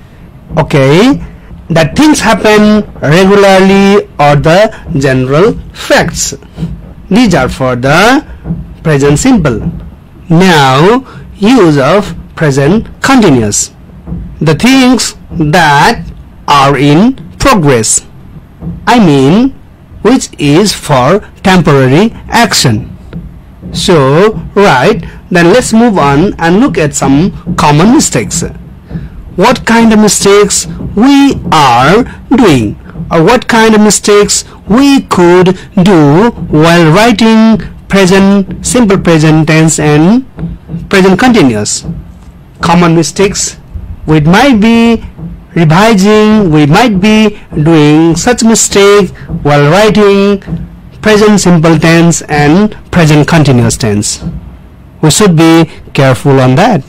Okay, that things happen regularly or the general facts. These are for the present simple. Now, use of present continuous. The things that are in progress. I mean, which is for temporary action. So, right, then let's move on and look at some common mistakes. What kind of mistakes we are doing, or what kind of mistakes we could do while writing present simple present tense and present continuous. Common mistakes, we might be revising, we might be doing such mistake while writing present simple tense and present continuous tense. We should be careful on that.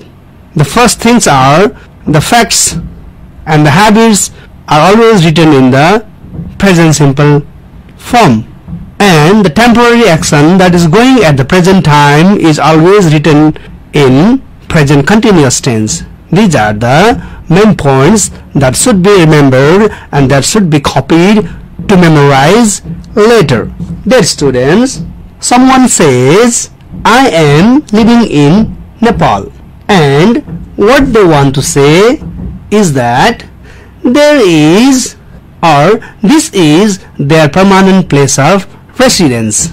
The first things are the facts and the habits are always written in the present simple form, and the temporary action that is going at the present time is always written in present continuous tense. These are the main points that should be remembered and that should be copied to memorize later. Dear students, someone says, I am living in Nepal, and what they want to say is that there is, or this is their permanent place of residence.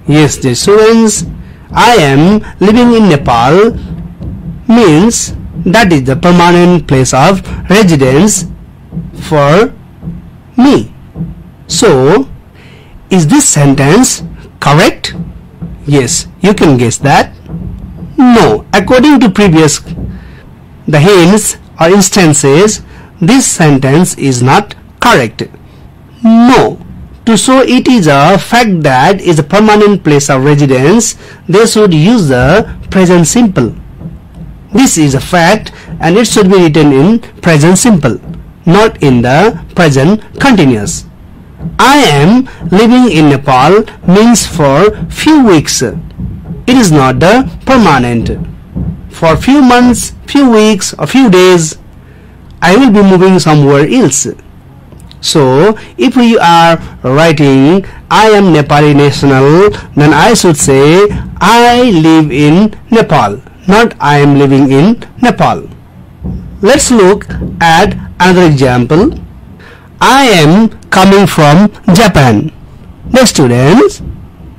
Yes, dear students, I am living in Nepal means that is the permanent place of residence for me. So, is this sentence correct? Yes, you can guess that. No, according to previous the hints or instances, this sentence is not correct. No, to show it is a fact that is a permanent place of residence, they should use the present simple. This is a fact and it should be written in present simple, not in the present continuous. I am living in Nepal means for few weeks. It is not the permanent. For few months, few weeks or few days, I will be moving somewhere else. So, if we are writing I am Nepali national, then I should say I live in Nepal, not I am living in Nepal. Let's look at another example. I am coming from Japan. The students,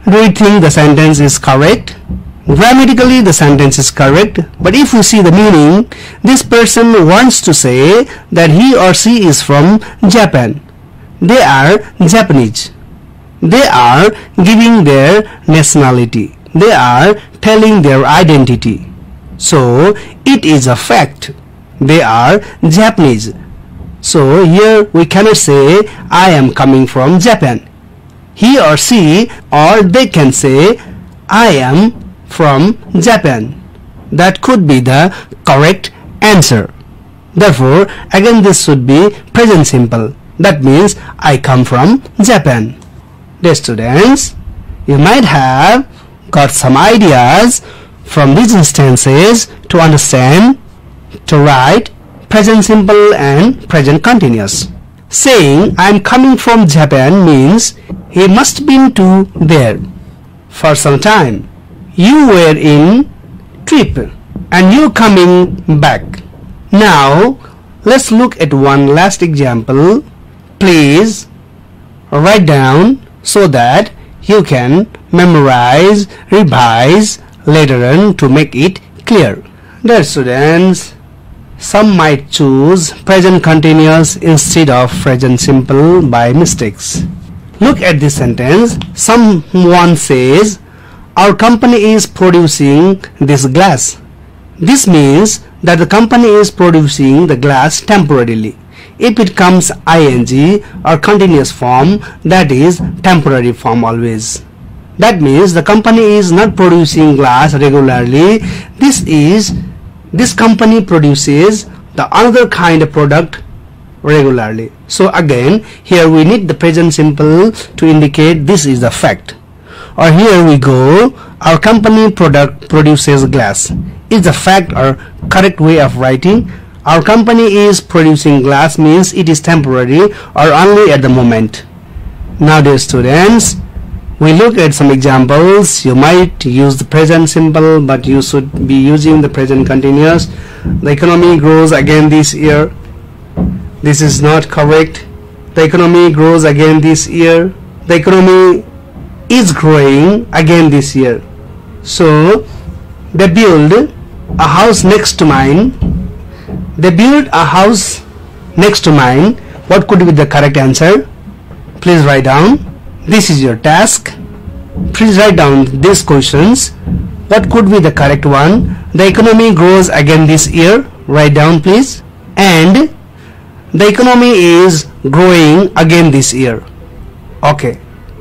do you think the sentence is correct? Grammatically the sentence is correct, but if we see the meaning, this person wants to say that he or she is from Japan. They are Japanese. They are giving their nationality. They are telling their identity. So it is a fact. They are Japanese. So here we cannot say I am coming from Japan. He or she or they can say I am from Japan. That could be the correct answer. Therefore, again this should be present simple. That means I come from Japan. Dear students, you might have got some ideas from these instances to understand, to write present simple and present continuous. Saying I am coming from Japan means he must been to there for some time. You were in trip and you coming back. Now let's look at one last example. Please write down so that you can memorize, revise later on to make it clear. Dear students, some might choose present continuous instead of present simple by mistakes. Look at this sentence. Someone says, our company is producing this glass. This means that the company is producing the glass temporarily. If it comes ing or continuous form, that is temporary form always. That means the company is not producing glass regularly. This company produces the another kind of product regularly. So again, here we need the present simple to indicate this is the fact. Or here we go, our company produces glass. Is the fact or correct way of writing. Our company is producing glass means it is temporary or only at the moment. Now dear students, we look at some examples. You might use the present simple, but you should be using the present continuous. The economy grows again this year. This is not correct. The economy grows again this year. The economy is growing again this year. So they build a house next to mine. They build a house next to mine. What could be the correct answer? Please write down. This is your task. Please write down these questions. What could be the correct one? The economy grows again this year. Write down please. And the economy is growing again this year. Okay.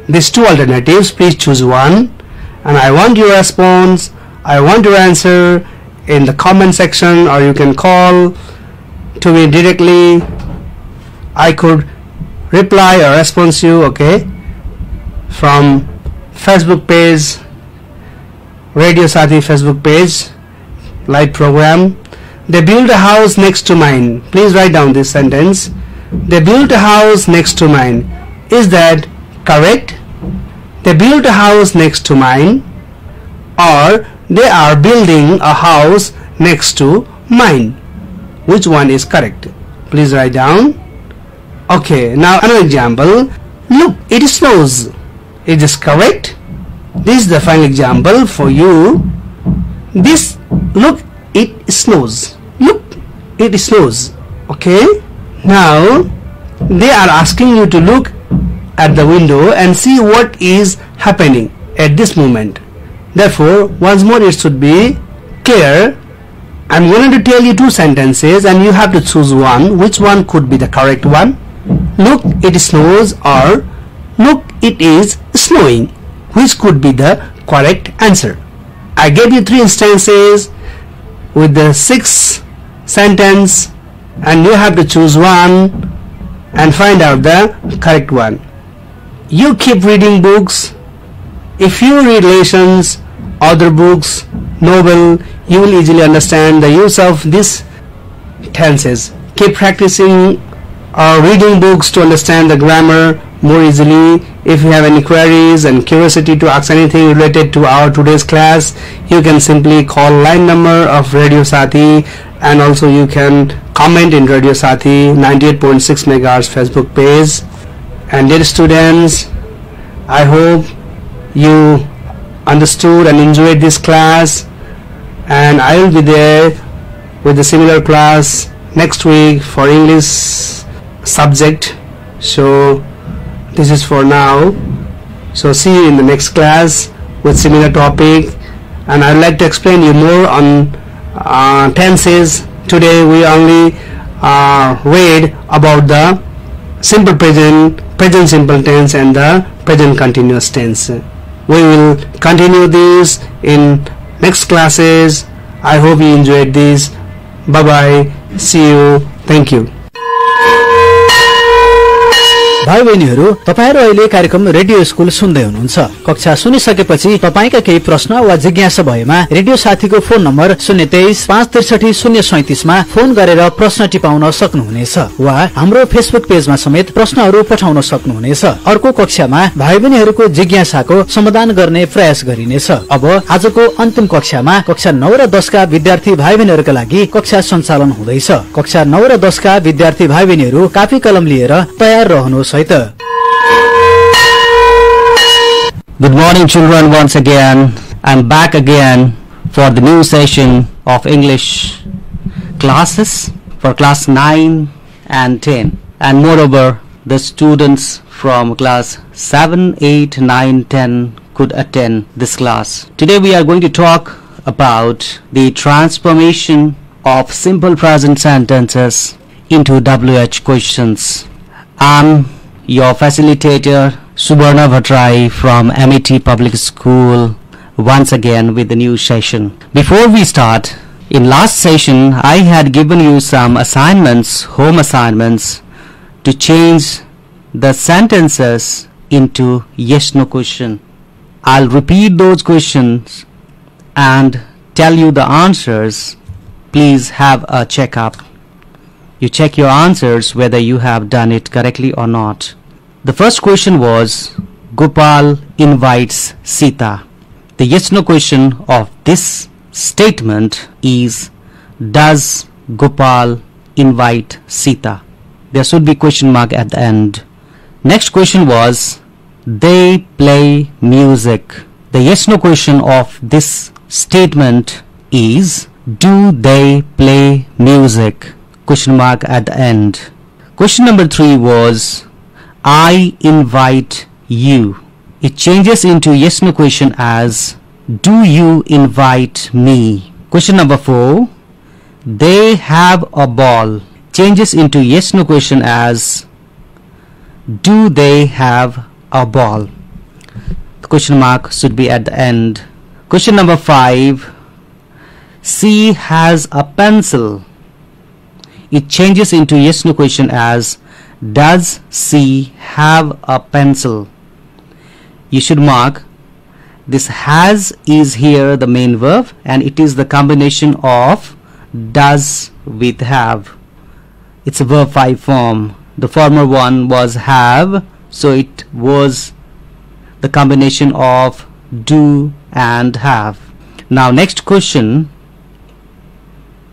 These two alternatives, please choose one. And I want your response. I want your answer in the comment section, or you can call to me directly. I could reply or respond to you, okay, from Facebook page, Radio Sathi Facebook page, live program. They built a house next to mine. Please write down this sentence. They built a house next to mine. Is that correct? They built a house next to mine, or they are building a house next to mine. Which one is correct? Please write down. Okay, now another example. Look, it snows. Is this correct? This is the final example for you. This, look, it snows. Look, it snows. Okay, now they are asking you to look at the window and see what is happening at this moment. Therefore, once more it should be clear. I'm going to tell you two sentences and you have to choose one. Which one could be the correct one? Look, it snows, or look, it is snowing. Which could be the correct answer? I gave you three instances with the 6 sentence, and you have to choose one and find out the correct one. You keep reading books. If you read lessons, other books, novel, you will easily understand the use of these tenses. Keep practicing reading books to understand the grammar more easily. If you have any queries and curiosity to ask anything related to our today's class, you can simply call line number of Radio Sathi, and also you can comment in Radio Sathi 98.6 MHz Facebook page. And dear students, I hope you understood and enjoyed this class, and I will be there with a similar class next week for English subject. So this is for now. So see you in the next class with similar topic, and I would like to explain you more on tenses. Today we only read about the simple present, present simple tense, and the present continuous tense. We will continue this in next classes. I hope you enjoyed this. Bye bye. See you. Thank you. भाइ बहिनीहरू, तपाईहरु अहिले कार्यक्रम radio school सुन्दै हुनुहुन्छ। कक्षा सुनिसकेपछि तपाईका केही प्रश्न वा जिज्ञासा भएमा रेडियो साथीको फोन नम्बर 023 563 037 मा फोन गरेर प्रश्न टिपाउन सक्नुहुनेछ, वा हाम्रो फेसबुक पेजमा समेत प्रश्नहरू पठाउन सक्नुहुनेछ। अर्को कक्षामा भाइ बहिनीहरूको जिज्ञासाको समाधान गर्ने प्रयास गरिनेछ। अब आजको अन्तिम कक्षामा कक्षा 9 र 10 का विद्यार्थी भाइ बहिनीहरूका लागि कक्षा सञ्चालन हुँदैछ। कक्षा 9 र 10 का विद्यार्थी भाइ बहिनीहरू कापी कलम लिएर तयार रहनुहोस्। Good morning children, once again I'm back again for the new session of English classes for class 9 and 10, and moreover the students from class 7, 8, 9, 10 could attend this class. Today we are going to talk about the transformation of simple present sentences into WH questions. I'm your facilitator Subarna Bhattrai from MET Public School, once again with the new session. Before we start, in last session I had given you some assignments, home assignments, to change the sentences into yes no question. I'll repeat those questions and tell you the answers. Please have a check-up. You check your answers whether you have done it correctly or not. The first question was, Gopal invites Sita. The yes no question of this statement is, does Gopal invite Sita? There should be question mark at the end. Next question was, they play music. The yes no question of this statement is, do they play music? Question mark at the end. Question number 3 was, I invite you. It changes into yes no question as, do you invite me? Question number 4, they have a ball. Changes into yes no question as, do they have a ball? The question mark should be at the end. Question number 5, She has a pencil. It changes into yes no question as does she have a pencil? You should mark this has is here the main verb, and it is the combination of does with have. It's a verb 5 form. The former one was have, so it was the combination of do and have. Now next question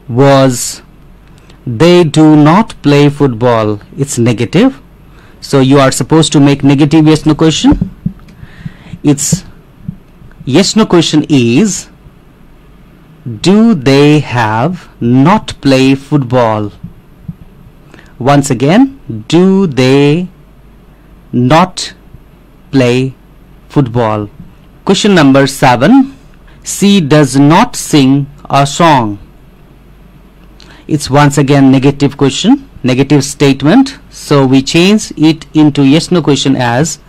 was they do not play football. It's negative, so you are supposed to make negative yes no question. Its yes no question is do they have not play football? Once again, do they not play football? Question number 7. She does not sing a song. It's once again negative question, negative statement, so we change it into yes no question as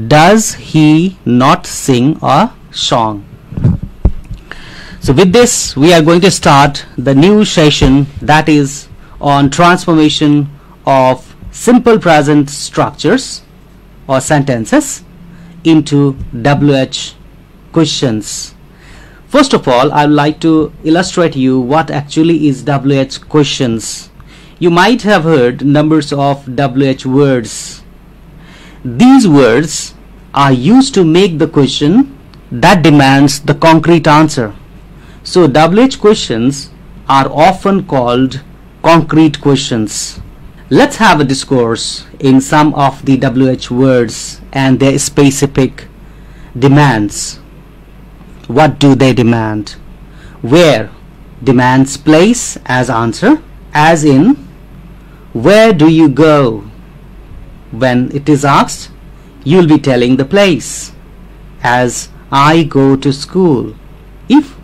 does he not sing a song? So with this we are going to start the new session, that is on transformation of simple present structures or sentences into WH questions. First of all, I would like to illustrate you what actually is WH questions. You might have heard numbers of WH words. These words are used to make the question that demands the concrete answer. So WH questions are often called concrete questions. Let's have a discourse in some of the WH words and their specific demands. What do they demand? Where demands place as answer, as in where do you go? When it is asked, you will be telling the place, as I go to school. If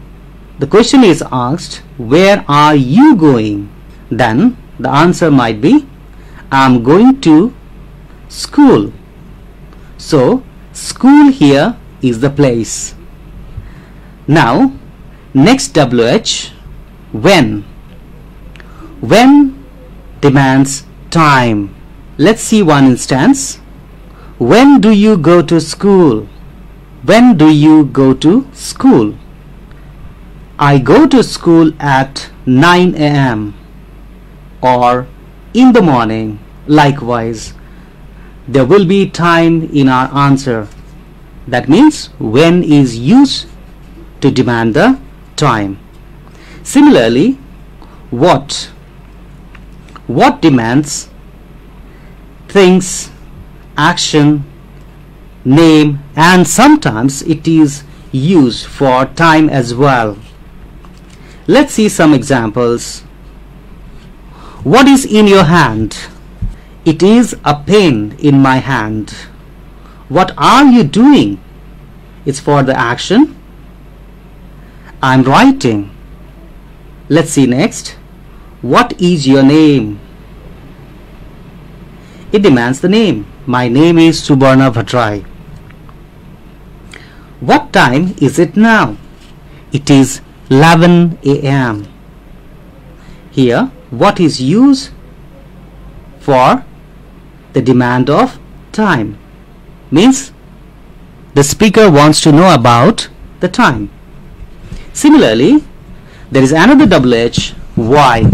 the question is asked, where are you going? Then the answer might be, I am going to school. So school here is the place. Now next WH, when. When demands time. Let's see one instance. When do you go to school? When do you go to school? I go to school at 9 a.m. or in the morning. Likewise, there will be time in our answer. That means when is used to demand the time. Similarly, what demands things, action, name, and sometimes it is used for time as well. Let's see some examples. What is in your hand? It is a pen in my hand. What are you doing? It's for the action. I'm writing. Let's see next. What is your name? It demands the name. My name is Subarna Bhattrai. What time is it now? It is 11 a.m. Here, what is used for the demand of time? Means the speaker wants to know about the time. Similarly, there is another WH, why.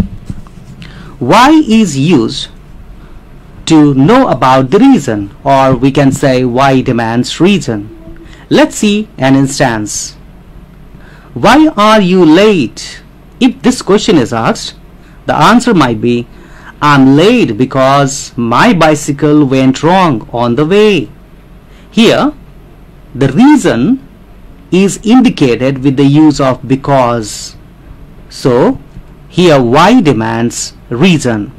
Why is used to know about the reason, or we can say why demands reason. Let's see an instance. Why are you late? If this question is asked, the answer might be, I'm late because my bicycle went wrong on the way. Here, the reason is indicated with the use of because. So, here why demands reason.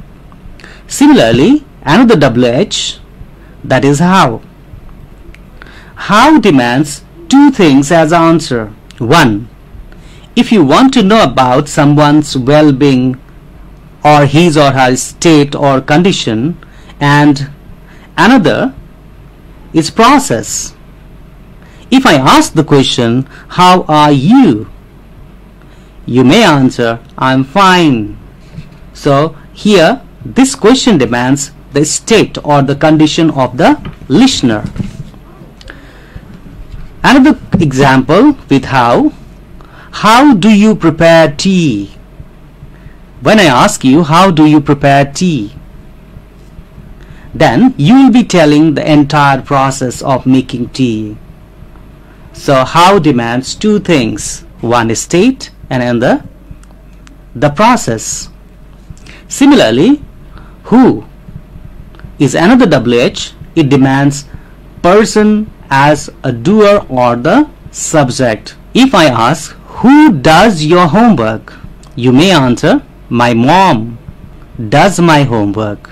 Similarly, another WH, that is how. How demands two things as answer. One, if you want to know about someone's well-being or his or her state or condition, and another is process. If I ask the question, how are you? You may answer, I'm fine. So here this question demands the state or the condition of the listener. Another example with how. How do you prepare tea? When I ask you, how do you prepare tea? Then you will be telling the entire process of making tea. So how demands two things. One is state and another the process. Similarly, who is another WH. It demands person as a doer or the subject. If I ask, who does your homework? You may answer, my mom does my homework.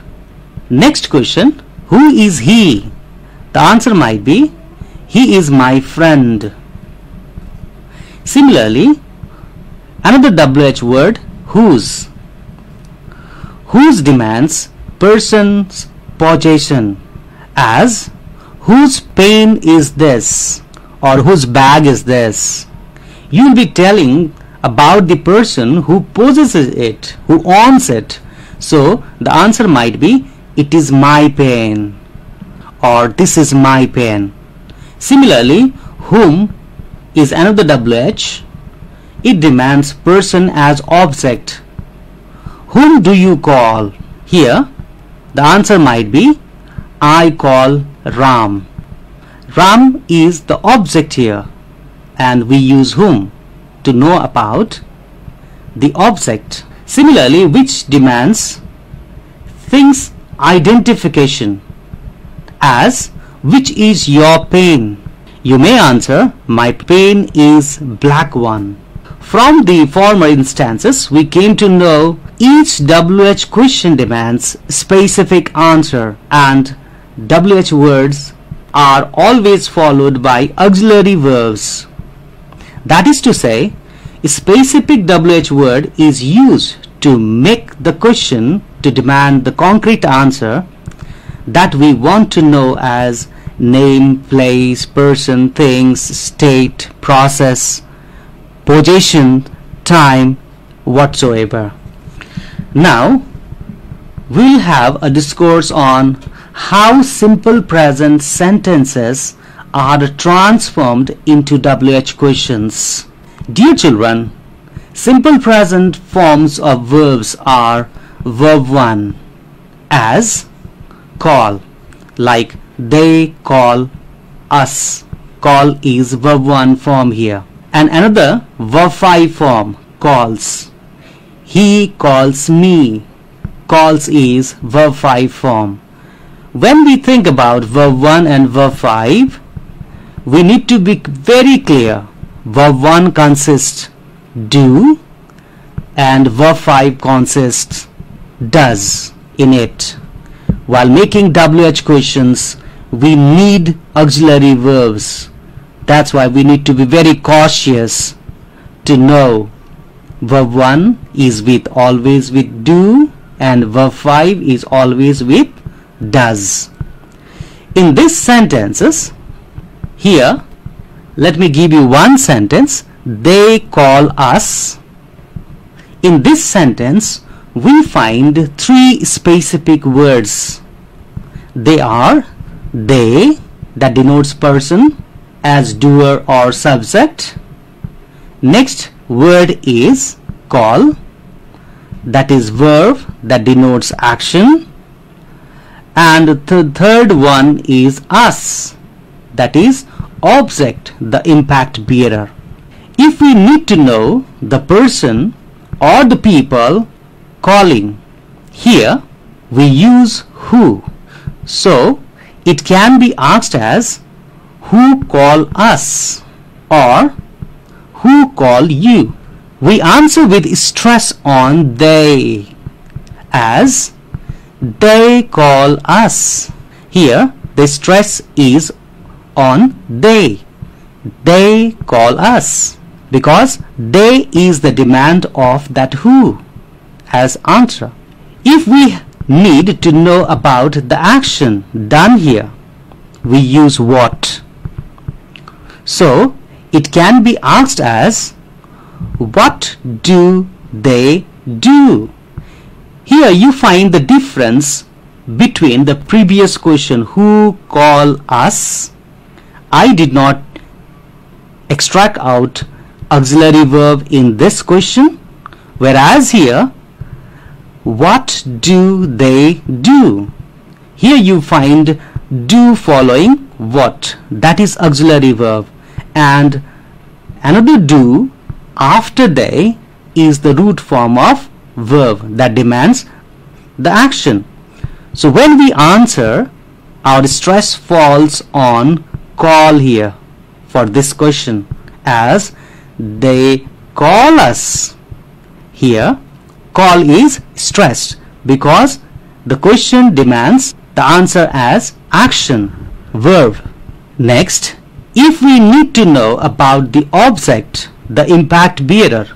Next question, who is he? The answer might be, he is my friend. Similarly, another WH word, whose. Whose demands person's possession, as whose pen is this or whose bag is this. You will be telling about the person who possesses it, who owns it. So the answer might be, it is my pen or this is my pen. Similarly, whom is another WH. It demands person as object. Whom do you call? Here the answer might be, I call Ram. Ram is the object here, and we use whom to know about the object. Similarly, which demands things identification, as which is your pen? You may answer, my pen is black one. From the former instances, we came to know each WH question demands specific answer, and WH words are always followed by auxiliary verbs. That is to say, a specific WH word is used to make the question to demand the concrete answer that we want to know, as name, place, person, things, state, process, possession, time, whatsoever. Now we'll have a discourse on how simple present sentences are transformed into WH questions. Dear children, simple present forms of verbs are verb 1 as call, like they call us. Call is verb 1 form here. And another verb 5 form, calls. He calls me. Calls is verb 5 form. When we think about verb 1 and verb 5, we need to be very clear. Verb 1 consists do and verb 5 consists does in it. While making WH questions, we need auxiliary verbs. That's why we need to be very cautious to know verb 1 is always with do and verb 5 is always with does. In these sentences, here let me give you one sentence, they call us. In this sentence we find three specific words. They are they, that denotes person as doer or subject. Next word is call, that is verb that denotes action. And the third one is us, that is object, the impact bearer. If we need to know the person or the people calling, here we use who. So it can be asked as who call us or who call you. We answer with stress on they, as they call us. Here the stress is on they. They call us, because they is the demand of that who as answer. If we need to know about the action done here, we use what. So it can be asked as what do they do? Here you find the difference between the previous question, who call us. I did not extract out auxiliary verb in this question, whereas here, what do they do? Here you find do following what, that is auxiliary verb, and another do after they is the root form of verb that demands the action. So when we answer, our stress falls on call here for this question, as they call us. Here call is stressed because the question demands the answer as action, verb. Next, if we need to know about the object, the impact bearer,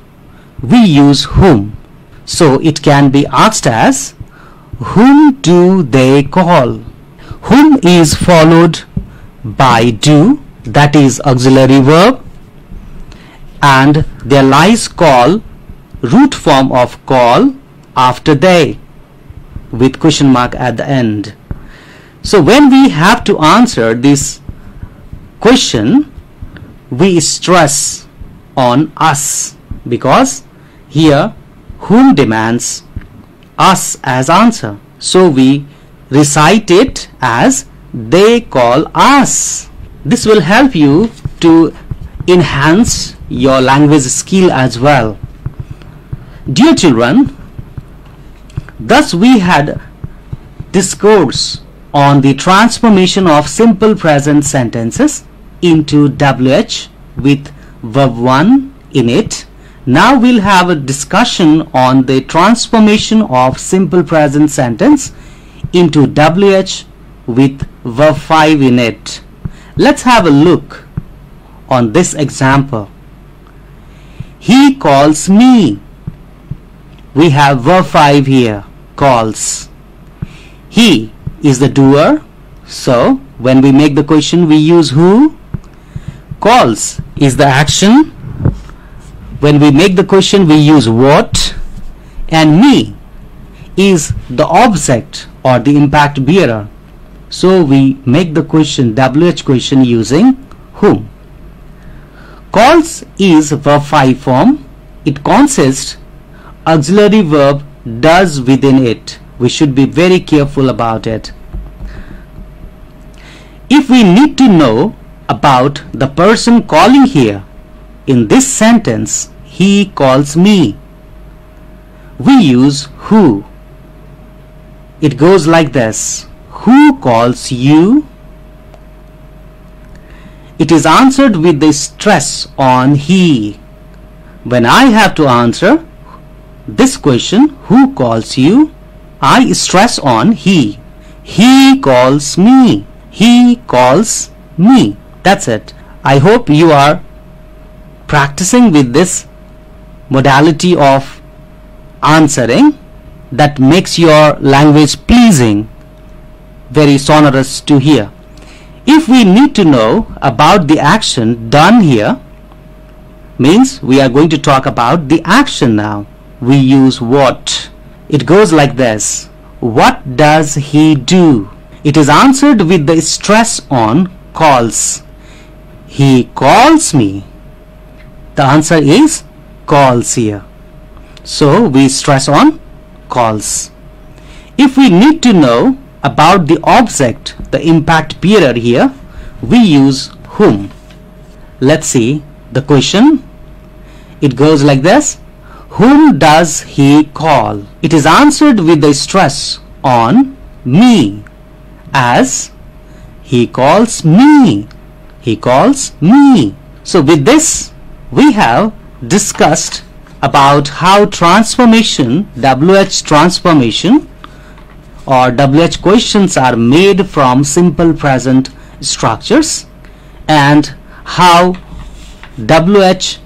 we use whom. So it can be asked as, whom do they call? Whom is followed by do, that is auxiliary verb, and there lies call, root form of call, after they with question mark at the end. So when we have to answer this question, we stress on us because here whom demands us as answer. So we recite it as they call us. This will help you to enhance your language skill as well. Dear children, thus we had discourse on the transformation of simple present sentences into WH with verb 1 in it. Now we'll have a discussion on the transformation of simple present sentence into WH with verb 5 in it. Let's have a look on this example. He calls me. We have verb 5 here, calls. He is the doer, so when we make the question we use who. Calls is the action. When we make the question we use what, and me is the object or the impact bearer. So we make the question WH question using whom. Calls is verb 5 form. It consists auxiliary verb does within it. We should be very careful about it. If we need to know about the person calling here, in this sentence, he calls me, we use who. It goes like this: who calls you? It is answered with the stress on he. When I have to answer this question, who calls you, I stress on he. He calls me. He calls me. That's it. I hope you are practicing with this modality of answering that makes your language pleasing, very sonorous to hear. If we need to know about the action done here, means we are going to talk about the action now. We use what. It goes like this: what does he do? It is answered with the stress on calls. He calls me. The answer is calls here. So we stress on calls. If we need to know about the object, the impact bearer here, we use whom. Let's see the question. It goes like this: whom does he call? It is answered with the stress on me, as he calls me. He calls me. So with this we have discussed about how transformation, WH transformation or WH questions are made from simple present structures, and how WH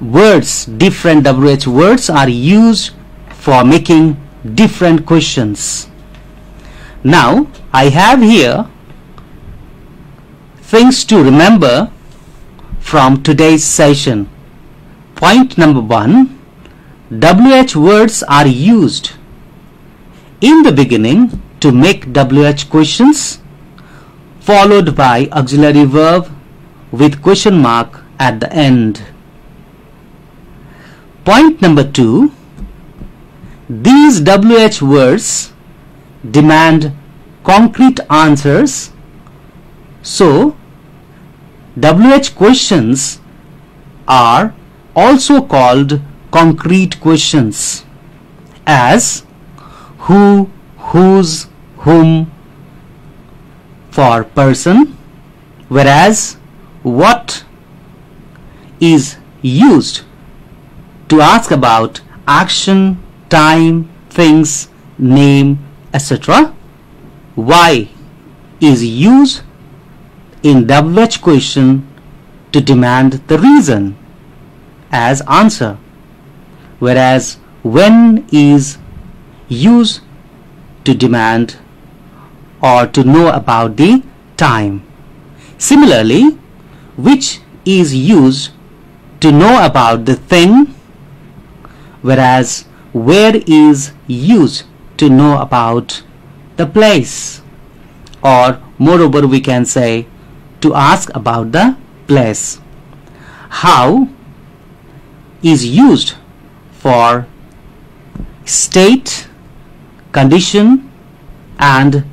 words, different WH words are used for making different questions. Now I have here things to remember from today's session. Point number 1. WH words are used in the beginning to make WH questions, followed by auxiliary verb with question mark at the end. Point number 2. These WH words demand concrete answers, so WH questions are also called concrete questions, as who, whose, whom for person, whereas what is used to ask about action, time, things, name, etc. Why is used in WH question to demand the reason as answer, whereas when is used to demand or to know about the time. Similarly, which is used to know about the thing, whereas where is used to know about the place, or moreover we can say to ask about the place. How is used for state, condition, and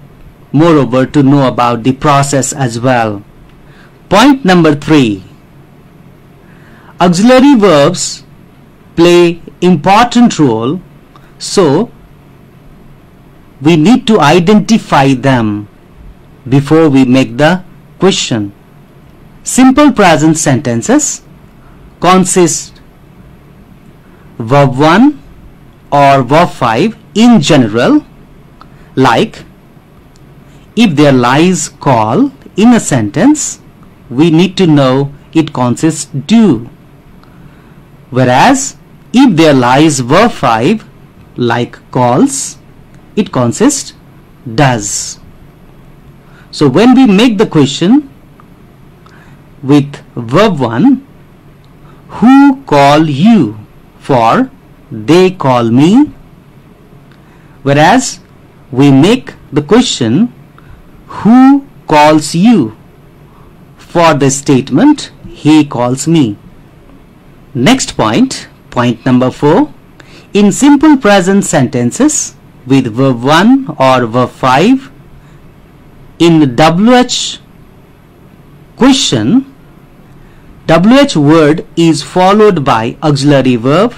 moreover to know about the process as well. Point number 3. Auxiliary verbs play important role, so we need to identify them before we make the question. Simple present sentences consist verb 1 or verb 5 in general, like if there lies call in a sentence, we need to know it consists do, whereas if there lies verb 5 like calls, it consists does. So when we make the question with verb 1, who call you, for they call me, whereas we make the question who calls you, for the statement he calls me. Next point, point number 4. In simple present sentences with verb 1 or verb 5, in WH question, WH word is followed by auxiliary verb,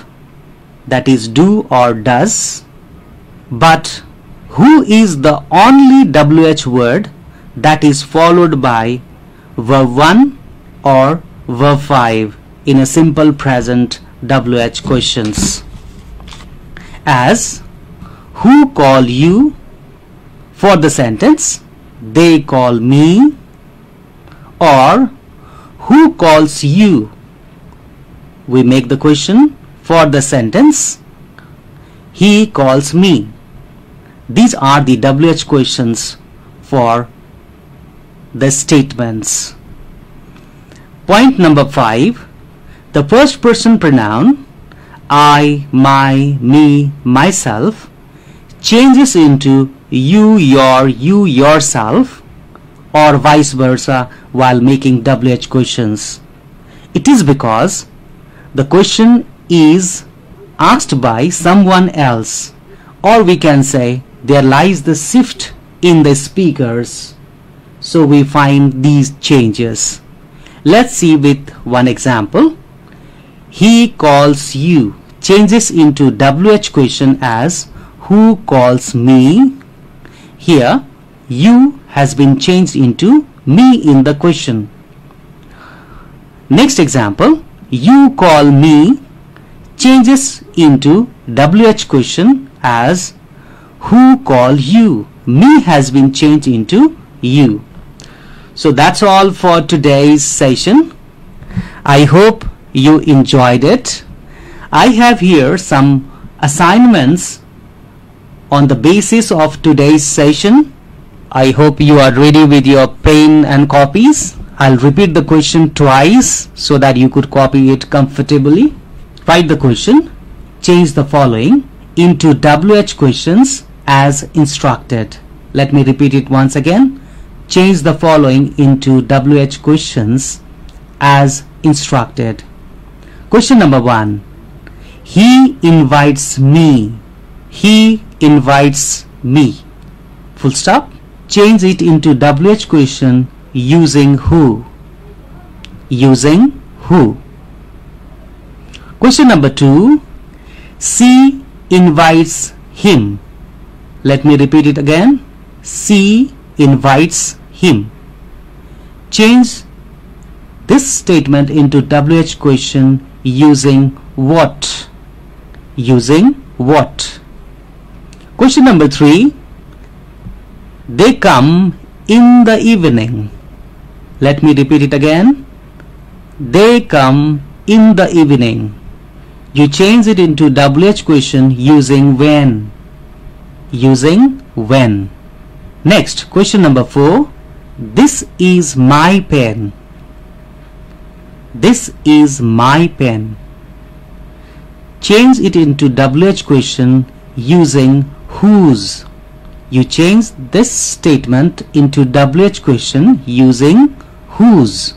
that is do or does, but who is the only WH word that is followed by verb 1 or verb 5 in a simple present WH questions, as who call you, for the sentence they call me, or who calls you, we make the question for the sentence he calls me. These are the WH questions for the statements. Point number 5. The first person pronoun I, my, me, myself changes into you, your, you, yourself, or vice versa while making WH questions. It is because the question is asked by someone else, or we can say there lies the shift in the speakers, so we find these changes. Let's see with one example. He calls you changes into WH question as who calls me. Here you has been changed into me in the question. Next example, you call me changes into WH question as who call you. Me has been changed into you. So that's all for today's session. I hope you enjoyed it. I have here some assignments on the basis of today's session. I hope you are ready with your pen and copies. I'll repeat the question twice so that you could copy it comfortably. Write the question. Change the following into WH questions as instructed. Let me repeat it once again. Change the following into WH questions as instructed. Question number 1. He invites me. He invites me. Full stop. Change it into WH question using who. Using who. Question number 2. She invites him. Let me repeat it again. She invites him. Change this statement into WH question using what. Using what. Question number 3. They come in the evening. Let me repeat it again. They come in the evening. You change it into WH question using when. Using when. Next, question number 4. This is my pen. This is my pen. Change it into WH question using whose. You change this statement into WH question using whose.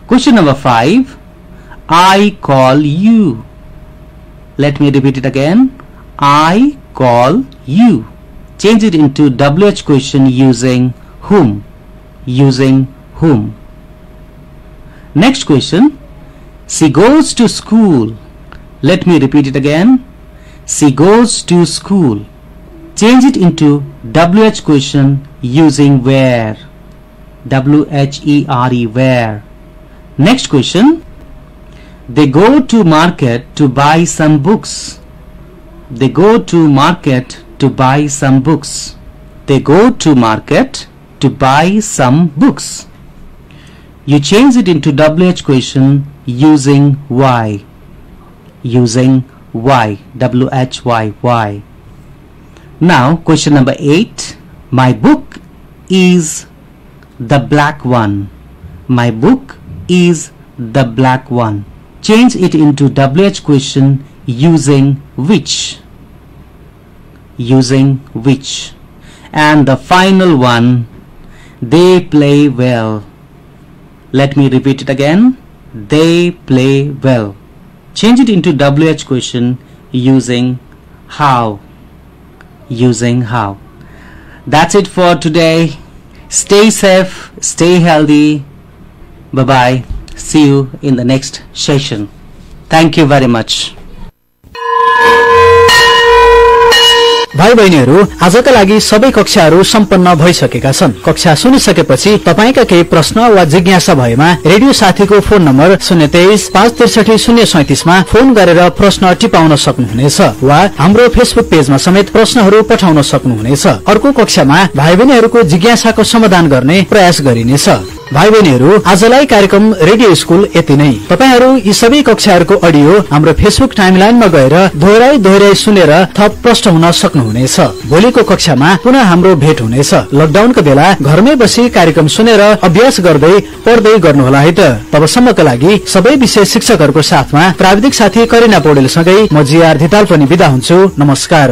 Question number 5. I call you. Let me repeat it again. I call you. Change it into WH question using whom. Using whom. Next question. She goes to school. Let me repeat it again. She goes to school. Change it into WH question using where. W-H-E-R-E, where. Next question. They go to market to buy some books. They go to market to buy some books. They go to market to buy some books. You change it into WH question using why. Using why. W-H-Y, why. Now question number 8. My book is the black one. My book is the black one. Change it into WH question using which. Using which. And the final one. They play well. Let me repeat it again. They play well. Change it into WH question using how. Using how. That's it for today. Stay safe, stay healthy. Bye-bye. See you in the next session. Thank you very much. भाइ बहिनीहरू आजका लागि सबै कक्षाहरू सम्पन्न भइसकेका छन्। कक्षा सुनिसकेपछि तपाईका केही प्रश्न वा जिज्ञासा भएमा रेडियो साथीको फोन नम्बर 023-563-037 मा फोन गरेर प्रश्न टिपाउन सक्नुहुनेछ वा हाम्रो फेसबुक पेजमा समेत प्रश्नहरू पठाउन सक्नुहुनेछ। अर्को कक्षामा भाइ बहिनीहरूको जिज्ञासाको समाधान गर्ने प्रयास गरिनेछ। भाइ बहिनीहरू आजलाई कार्यक्रम रेडियो स्कुल यति नै। तपाईहरू यी सबै कक्षाहरूको अडियो हाम्रो फेसबुक टाइमलाइनमा गएर दोहोर्याई सुनेर थप प्रश्न हुन सक्नुहुनेछ। भोलिको कक्षामा पुनः हाम्रो भेट हुनेछ। लकडाउनको बेला घरमै बसी कार्यक्रम सुनेर अभ्यास गर्दै पढ्दै गर्नुहोला है त। तबसम्मका लागि सबै विषय शिक्षकहरूको साथमा प्राविधिक साथी करिना पौडेलसँगै म जिआर धिताल पनि बिदा हुन्छु। नमस्कार।